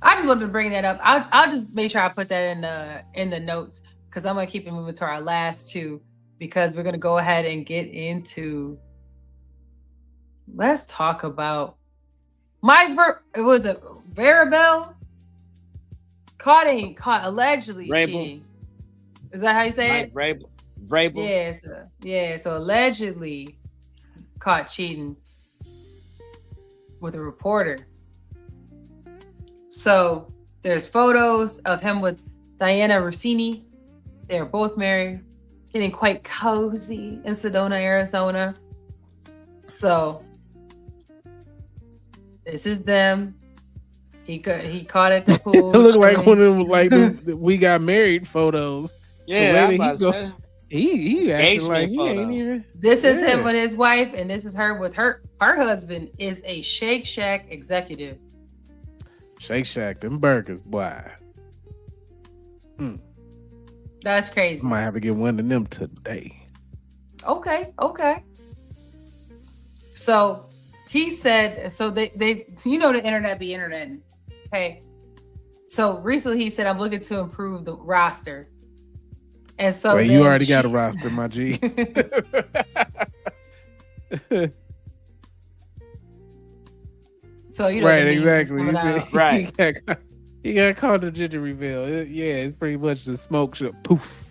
I just wanted to bring that up. I'll just make sure I put that in the notes, because I'm gonna keep it moving to our last two, because we're gonna go ahead and get into. Let's talk about it was a Verabel caught allegedly cheating. Is that how you say it? Vrabel. Yeah. So allegedly caught cheating with a reporter. So there's photos of him with Diana Rossini. They're both married, getting quite cozy in Sedona, Arizona. So this is them. He caught at the pool. It looked like one of them, like the we got married photos. Yeah, he acting like he ain't even. This is him with his wife, and this is her with her husband is a Shake Shack executive. Shake Shack, them burgers, boy. That's crazy. I might have to get one of them today. Okay. So he said, so they you know, the internet be internet. Okay. So recently he said, I'm looking to improve the roster. And so you already got a roster, my G. So you know, right, exactly. Right. He got caught the gender reveal. It's pretty much the smoke show. Poof.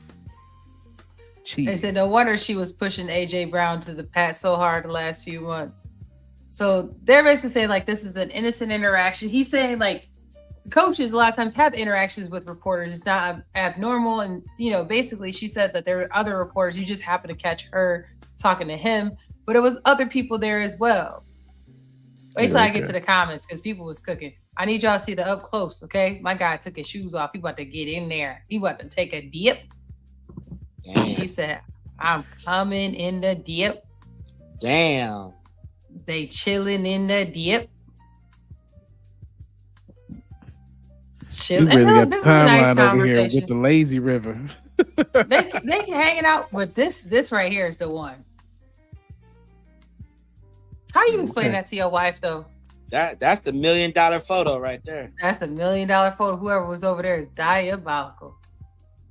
Cheese. They said no wonder she was pushing AJ Brown to the pat so hard the last few months. So they're basically saying like this is an innocent interaction. He's saying like coaches a lot of times have interactions with reporters. It's not abnormal. And you know, basically she said that there were other reporters. You just happened to catch her talking to him, but it was other people there as well. Wait till I get to the comments, because people was cooking. I need y'all to see the up close, okay? My guy took his shoes off. He about to get in there. He about to take a dip. Damn. She said, I'm coming in the dip. Damn. They chilling in the dip. Chill. We And really got look, the this is a nice timeline over here conversation. with the lazy river. They hanging out, but this right here is the one. How you explain that to your wife though? That's the $1 million photo right there. That's the $1 million photo. Whoever was over there is diabolical.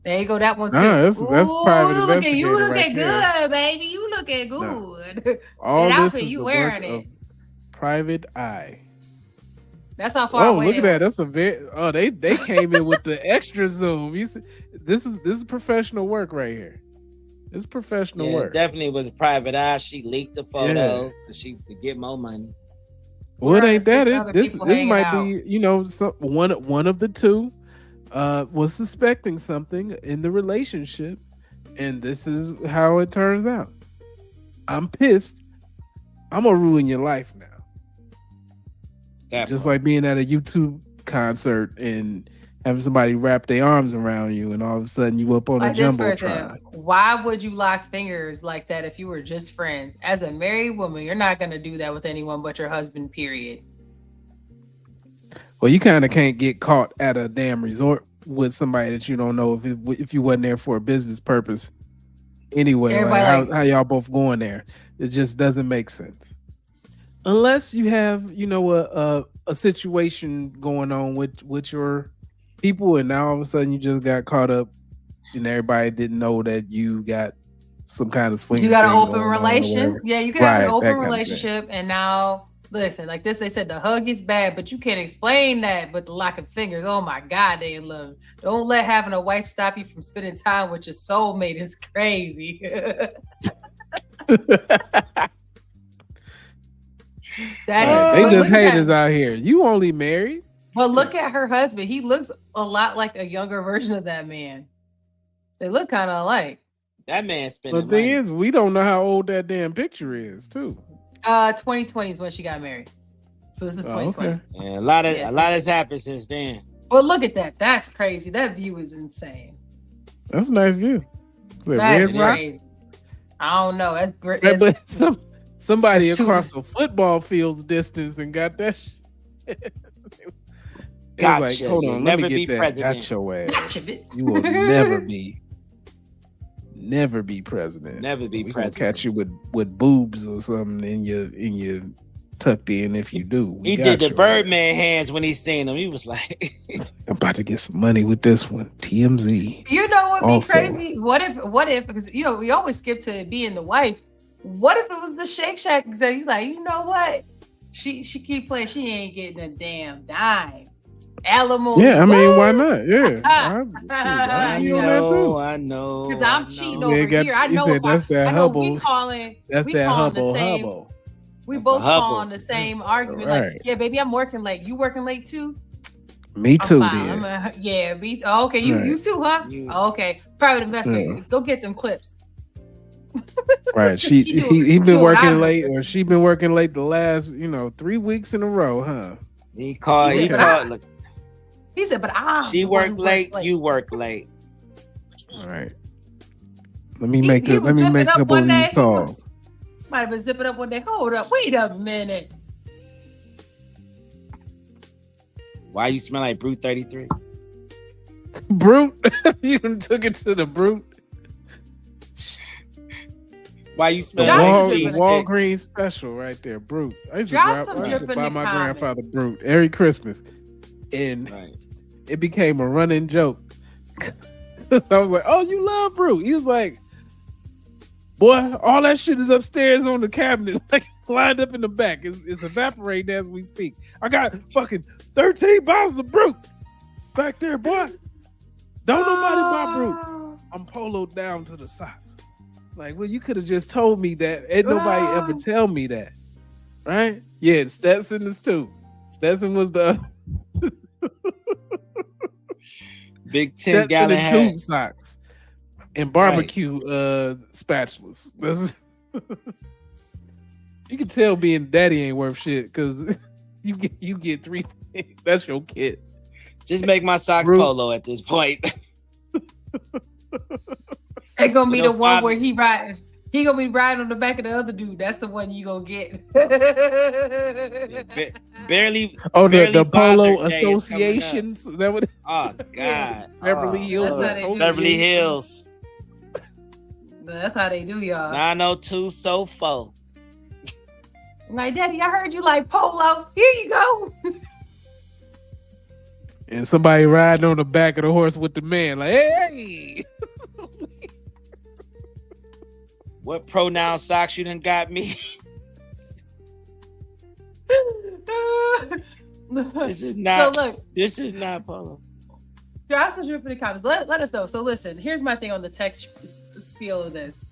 There you go, that one too. Nah, that's private Ooh, look at you investigator looking right good, baby. You looking good. All that this outfit is you the wearing work it. of private eye. That's how far Oh, away look at they that. were. That's a very they came in with the extra zoom. You see, this is professional work right here. It's professional Yeah, work. definitely was a private eye. She leaked the photos because she could get more money. Well, it ain't that. Other This people this hanging might out. be, one of the two was suspecting something in the relationship, and this is how it turns out. I'm pissed. I'm gonna ruin your life now. Just like being at a YouTube concert and having somebody wrap their arms around you, and all of a sudden you up on Like a this person, jumbotron. why would you lock fingers like that if you were just friends? As a married woman, you're not gonna do that with anyone but your husband, period. Well, you kind of can't get caught at a damn resort with somebody that you don't know if you wasn't there for a business purpose. Anyway, Everybody how y'all both going there? It just doesn't make sense. Unless you have, a situation going on with your people, and now all of a sudden you just got caught up, and everybody didn't know that you got some kind of swing. You got an open relation. Yeah, you can have an open that kind of thing. relationship, and now listen, like this, they said the hug is bad, but you can't explain that. But the locking fingers, oh my God, they in love. Don't let having a wife stop you from spending time with your soulmate. Is crazy. They just haters out here. You only married. But look at her husband. He looks a lot like a younger version of that man. They look kind of alike. That man But spending the thing money. is, we don't know how old that damn picture is, too. 2020 is when she got married. So this is 2020. Okay. Yeah, a lot has happened since then. Well, look at that. That's crazy. That view is insane. That's a nice view. That's crazy. I don't know. That's somebody it's too- across a football field's distance and got that shit. It was Gotcha. like, hold You'll on, let never me be get that. president. Got your ass. Gotcha, bitch. You will never be president. Never be We gonna president. catch you with boobs or something in your tucked in if you do. We He got did the your Birdman hands when he seen him. He was like, I'm about to get some money with this one. TMZ. You know what would be Also- crazy? What if because we always skip to being the wife. What if it was the Shake Shack? Because he's like, you know what? She keep playing. She ain't getting a damn dime. Alimony. Yeah, I mean, why not? Yeah. I I on that too. I know. Because I'm cheating He over said, here. I he know said, if that's that I know we hubble. calling. That's we that calling hubble the same. hubble. We That's both the hubble. calling the same argument. Right. Like, yeah, baby, I'm working late. You working late too? Me too, I'm fine. then. Yeah, me. Oh, okay, you Right. too, huh? Oh, okay, private investor. Yeah. Go get them clips. Right. She He do been what I working do. late, or she been working late the last 3 weeks in a row, huh? He called. He He said, called. Look, He said, but I'm she the one worked who late. works You work late. All right. Let me He make was zipping a up couple one of these day. calls. Might have been zipping up one day. Hold up, wait a minute. Why you smell like Brute 33? Brute. You done took it to the brute. Why you The smell Y'all like need to Speed drip Stick? Walgreens special right there, brute. I used to, Drop some I used to drip in buy the my comments. grandfather brute every Christmas, and Right. it became a running joke. So I was like, "Oh, you love brute?" He was like, "Boy, all that shit is upstairs on the cabinet, like lined up in the back. It's evaporating as we speak. I got fucking 13 bottles of brute back there, boy. Don't nobody buy brute. I'm poloed down to the socks. Like, well, you could have just told me that. Ain't nobody ever tell me that, right? Yeah, Stetson is too. Stetson was the Big 10 Stetson gallon and hat. tube socks and barbecue spatulas. This is you can tell being daddy ain't worth shit because you get 3 things. That's your kid. Just make my socks Brute. polo at this point. They gonna be You know, the one Father- where he rides. He gonna be riding on the back of the other dude. That's the one you gonna get. Barely. Oh, barely the Polo bothered day is coming up. Associations. Is that what? Oh God. Beverly Hills That's how they do it. Beverly Hills. That's how they do, y'all. 902 so 4. Like, Daddy, I heard you like Polo. Here you go. And somebody riding on the back of the horse with the man, like, hey. What pronoun socks you done got me? This is not. So look, this is not Polo. drop some drip in the comments. Let us know. So listen, here's my thing on the text spiel of this.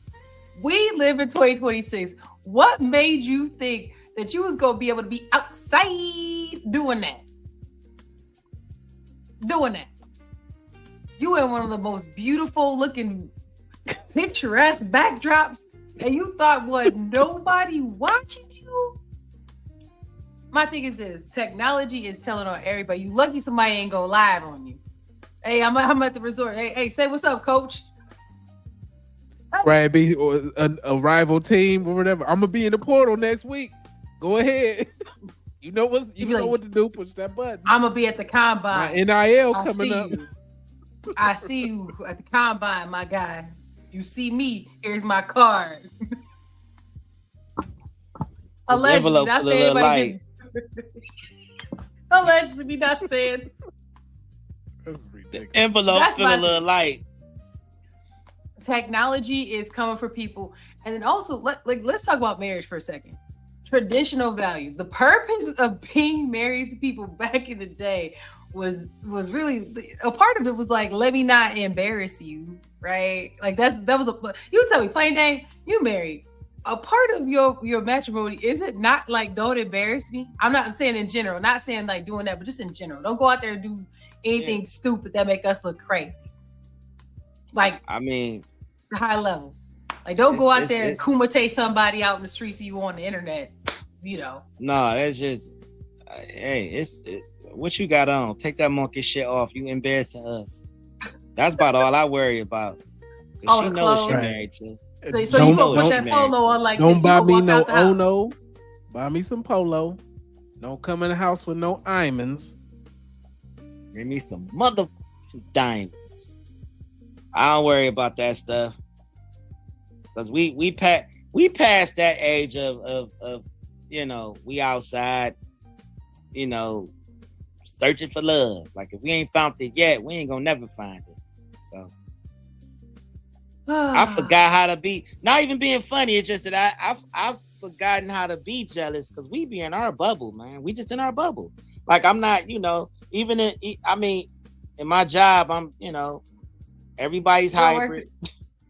We live in 2026. What made you think that you was gonna be able to be outside doing that? You in one of the most beautiful looking picturesque backdrops, and you thought what nobody watching you? My thing is this: technology is telling on everybody. You lucky somebody ain't go live on you. Hey, I'm at the resort. Hey, say what's up, coach. Right, be a rival team or whatever. I'm gonna be in the portal next week. Go ahead. You know what to do. Push that button. I'm gonna be at the combine. My NIL coming up. I see you at the combine, my guy. You see me? Here's my card. Allegedly, not saying anybody. Allegedly, not saying. That's ridiculous. Envelope feel a little light. Technology is coming for people, and then also let's talk about marriage for a second. Traditional values. The purpose of being married to people back in the day was really a part of it was like, let me not embarrass you, right? Like that was you tell me, plain Dane, you married. A part of your matrimony is it not like, don't embarrass me? I'm not saying in general, not saying like doing that, but just in general. Don't go out there and do anything stupid that make us look crazy. Like, I mean, high level. Like, don't go out there and kumite somebody out in the streets you on the internet, you know. No, that's just, hey, what you got on? Take that monkey shit off. You embarrassing us. That's about all I worry about. Cause she knows she's married to. So you gonna put that polo on like don't this? Don't buy me no Ono. Buy me some polo. Don't come in the house with no diamonds. Give me some mother diamonds. I don't worry about that stuff. Cause we past that age of you know, we outside, you know, searching for love. Like if we ain't found it yet, we ain't gonna never find it. So I forgot how to be, not even being funny. It's just that I've forgotten how to be jealous because we be in our bubble, man. We just in our bubble. Like I'm not, you know, even in my job, I'm, you know, everybody's hybrid.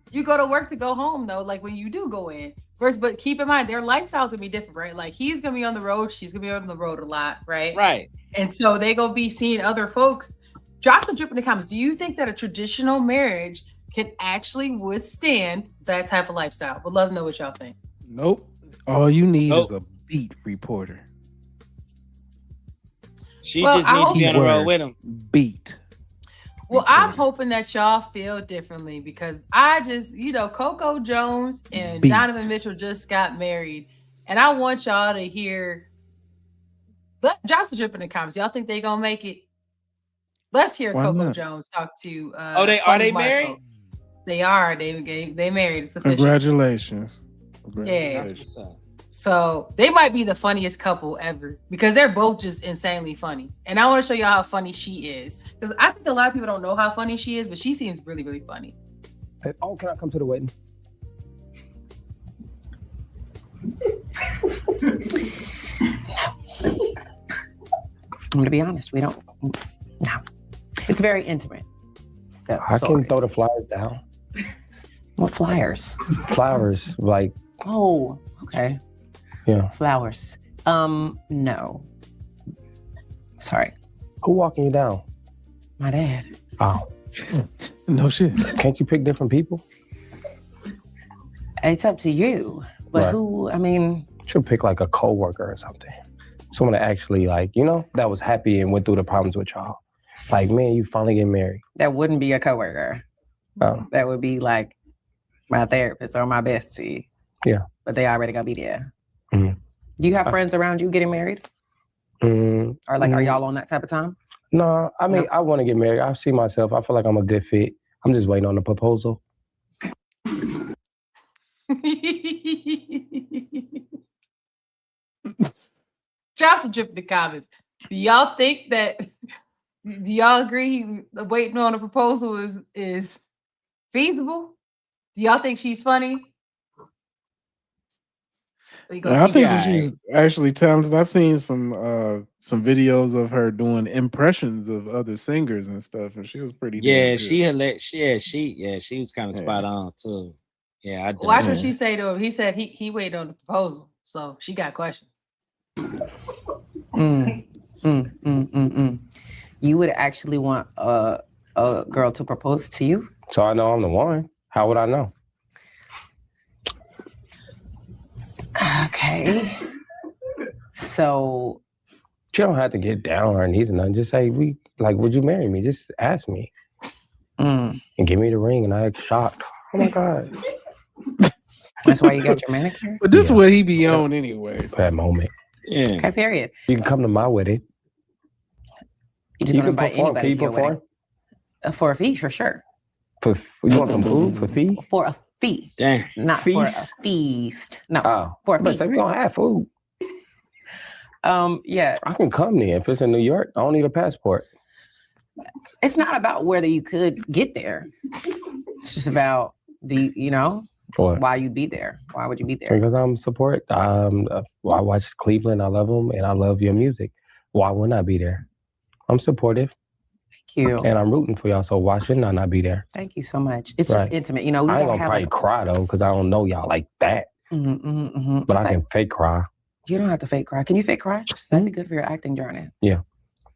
You go to work to go home though, like when you do go in. First, but keep in mind their lifestyles gonna be different, right? Like he's gonna be on the road, she's gonna be on the road a lot, right? Right. And so they gonna be seeing other folks. Drop some drip in the comments. Do you think that a traditional marriage can actually withstand that type of lifestyle? Would love to know what y'all think. Nope. All you need is a beat reporter. She just needs to be on the road with him. Beat. Well, I'm hoping that y'all feel differently because I just, you know, Coco Jones and Donovan Mitchell just got married. And I want y'all to hear, drop some drip in the comments. Y'all think they gonna make it? Let's hear Coco Jones talk to are they married? They are. They married. It's official. Congratulations. Yeah. So they might be the funniest couple ever because they're both just insanely funny. And I want to show y'all how funny she is. Because I think a lot of people don't know how funny she is, but she seems really, really funny. Hey, oh, can I come to the wedding? I'm going to be honest. We don't. No. It's very intimate. So, I can throw the flyers down. What flyers? Flowers, like. Oh, okay. Yeah. Flowers. No. Sorry. Who walking you down? My dad. Oh. No shit. Can't you pick different people? It's up to you. But Right. who, I mean. Should pick like a coworker or something. Someone that actually like, you know, that was happy and went through the problems with y'all. Like, man, you finally get married. That wouldn't be a coworker. Oh. That would be like my therapist or my bestie. Yeah. But they already gonna be there. Mhm. Do you have friends around you getting married? Or like, are y'all on that type of time? No, I mean, I want to get married. I see myself. I feel like I'm a good fit. I'm just waiting on the proposal. Johnson drip in the comments. Do y'all think that? Do y'all agree waiting on a proposal is feasible? Do y'all think she's funny? I think that she's actually talented. I've seen some videos of her doing impressions of other singers and stuff, and she was pretty damn good. She was kind of spot on too. Yeah, I do. Watch what she say to him. He said he waited on the proposal, so she got questions. You would actually want a girl to propose to you? So I know I'm the one. How would I know? Okay. So you don't have to get down on her knees or nothing. Just say, would you marry me? Just ask me. And give me the ring, and I act shocked. Oh my God. That's why you got your manicure? But this is what he be on anyway. That moment. Yeah. Okay, period. You can come to my wedding. You just gonna invite anybody to your wedding? For a fee, for sure. You want some food for fee? For a fee. Damn. Not for a feast. No, for a fee. But we don't have food. Yeah. I can come there. If it's in New York, I don't need a passport. It's not about whether you could get there. It's just about why you'd be there. Why would you be there? Because I'm support. I watch Cleveland. I love them, and I love your music. Why wouldn't I be there? I'm supportive. Thank you. And I'm rooting for y'all, so why shouldn't I not be there? Thank you so much. It's just intimate. We I ain't gotta gonna have probably cry though, because I don't know y'all like that. But I can fake cry. You don't have to fake cry. Can you fake cry? That'd be good for your acting journey. Yeah.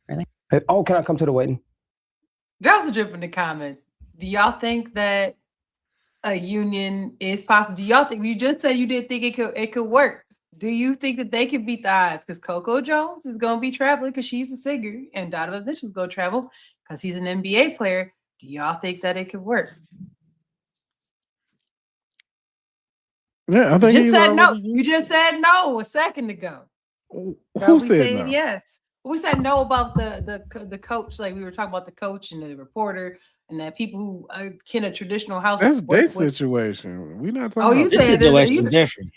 Really? Hey, can I come to the wedding? Johnson drip in the comments. Do y'all think that a union is possible? Do y'all think, you just said you didn't think it could work? Do you think that they could beat the odds? Because Coco Jones is going to be traveling because she's a singer, and Donovan Mitchell's going to travel because he's an NBA player. Do y'all think that it could work? Yeah, I think you just said no. You just said no a second ago. Who said no? Yes. We said no about the coach. Like we were talking about the coach and the reporter and that people who kin a traditional house. That's their situation. We're not talking. Oh, you this said situation different.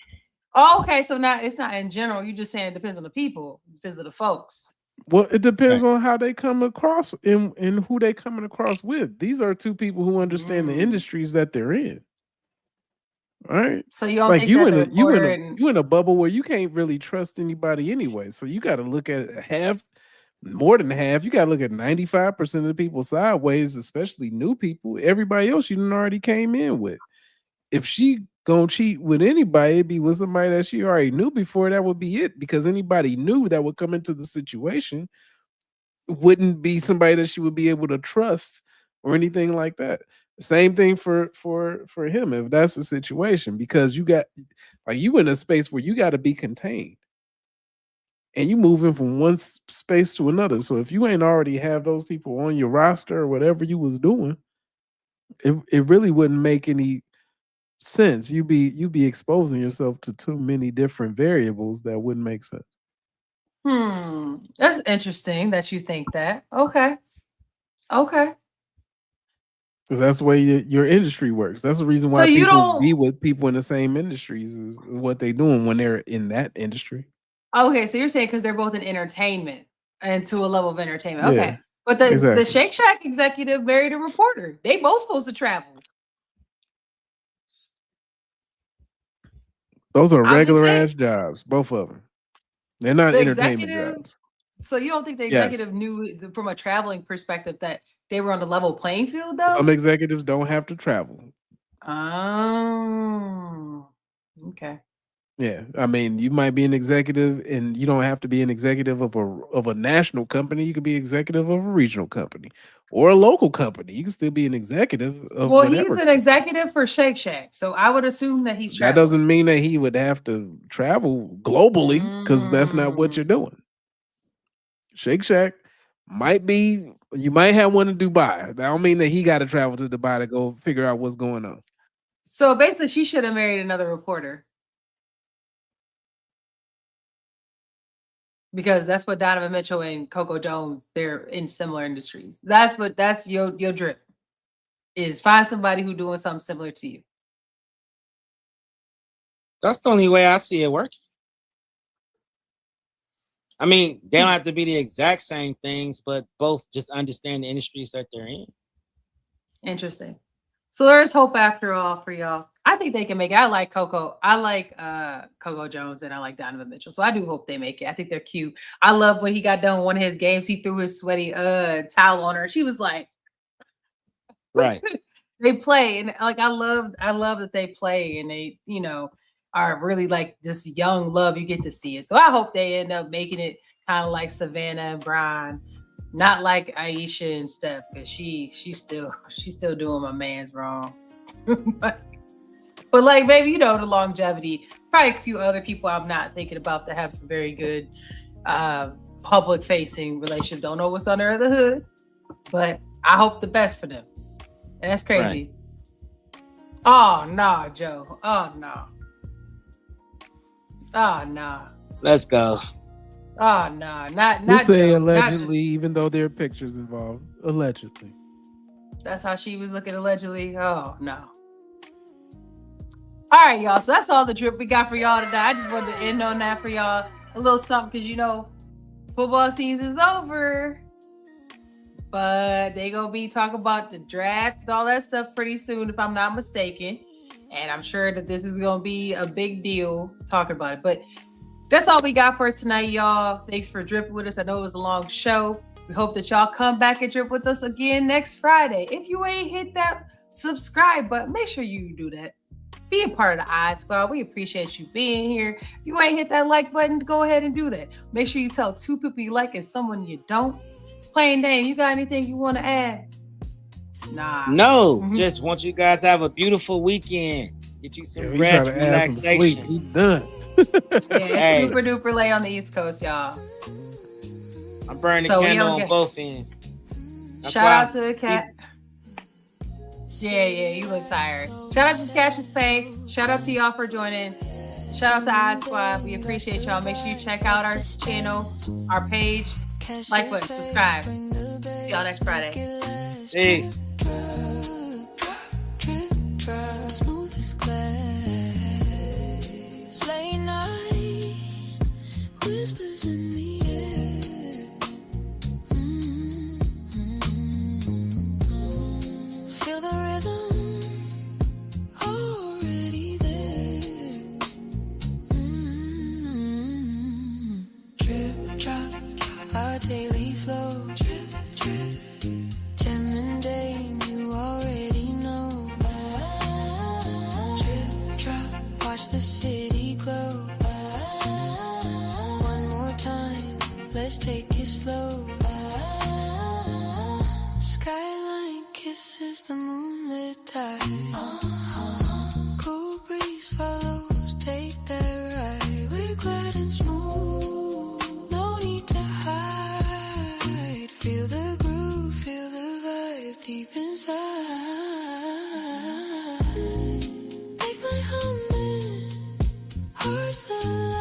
Oh, okay. So now it's not in general. You're just saying it depends on the people, it depends on the folks. Well, it depends on how they come across and who they coming across with. These are two people who understand the industries that they're in. All right. So you don't think that you in a bubble where you can't really trust anybody anyway. So you got to look at more than half. You got to look at 95% of the people sideways, especially new people. Everybody else you already came in with. If she gonna cheat with anybody, it'd be with somebody that she already knew before. That would be it, because anybody new that would come into the situation wouldn't be somebody that she would be able to trust or anything like that. Same thing for him, if that's the situation, because you in a space where you got to be contained and you moving from one space to another. So if you ain't already have those people on your roster or whatever you was doing, it really wouldn't make any sense. You be exposing yourself to too many different variables that wouldn't make sense. That's interesting that you think that. Okay. Because that's the way your industry works. That's the reason why people be with people in the same industries, is what they doing when they're in that industry. Okay, so you're saying because they're both in entertainment and to a level of entertainment. Yeah, Okay. But the exactly. Shake Shack executive married a reporter. They both supposed to travel. Those are regular ass jobs, both of them. They're not entertainment jobs. So you don't think the executive knew from a traveling perspective that they were on the level playing field, though? Some executives don't have to travel. Oh, okay. Yeah, I mean, you might be an executive, and you don't have to be an executive of a national company. You could be executive of a regional company or a local company. You can still be an executive of whatever. He's an executive for Shake Shack, so I would assume that he's traveling. That doesn't mean that he would have to travel globally, because that's not what you're doing. Shake Shack might be, you might have one in Dubai. That don't mean that he got to travel to Dubai to go figure out what's going on. So basically, she should have married another reporter. Because that's what Donovan Mitchell and Coco Jones, they're in similar industries. That's your drip. Is find somebody who doing something similar to you. That's the only way I see it working. I mean, they don't have to be the exact same things, but both just understand the industries that they're in. Interesting. So there's hope after all for y'all. I think they can make it. I like Coco. I like Coco Jones and I like Donovan Mitchell. So I do hope they make it. I think they're cute. I love when he got done one of his games. He threw his sweaty towel on her. She was like, right. They play, and like I love that they play, and they are really like this young love. You get to see it. So I hope they end up making it kind of like Savannah and Brian. Not like Aisha and Steph, because she's still doing my man's wrong. but like maybe the longevity. Probably a few other people I'm not thinking about that have some very good public facing relationships. Don't know what's under the hood, but I hope the best for them. And that's crazy. Right. Oh no, Joe. Oh no. Oh no. Let's go. Oh no, not we say Joe, allegedly, even though there are pictures involved. Allegedly. That's how she was looking allegedly. Oh no. All right, y'all. So that's all the drip we got for y'all today. I just wanted to end on that for y'all. A little something because football season's over. But they gonna be talking about the draft, all that stuff pretty soon, if I'm not mistaken. And I'm sure that this is gonna be a big deal talking about it. But that's all we got for tonight, y'all. Thanks for dripping with us. I know it was a long show. We hope that y'all come back and drip with us again next Friday. If you ain't hit that subscribe button, make sure you do that. Be a part of the I Squad. We appreciate you being here. If you ain't hit that like button, go ahead and do that. Make sure you tell 2 people you like and someone you don't. Plain Dame, you got anything you want to add? Nah. No, just want you guys to have a beautiful weekend. Get you some rest, relaxation. He done. It's super duper late on the East Coast, y'all. I'm burning the candle on both ends. Shout out to the cat. Yeah, you look tired. Shout out to Cassius Pay. Shout out to y'all for joining. Shout out to I Squad. We appreciate y'all. Make sure you check out our channel, our page. Like button, subscribe. See y'all next Friday. Peace. Smooth as glass. Late night whispers in the air. Feel the rhythm already there. Drip drop. Our daily flow, drip, drip. Gem and Dame, you already know. Drip, drop, watch the city glow. One more time, let's take it slow. Skyline kisses the moonlit tide. Cool breeze follows, take that ride. We're glad and smooth. Feel the groove, feel the vibe deep inside. Baseline humming, hearts alive.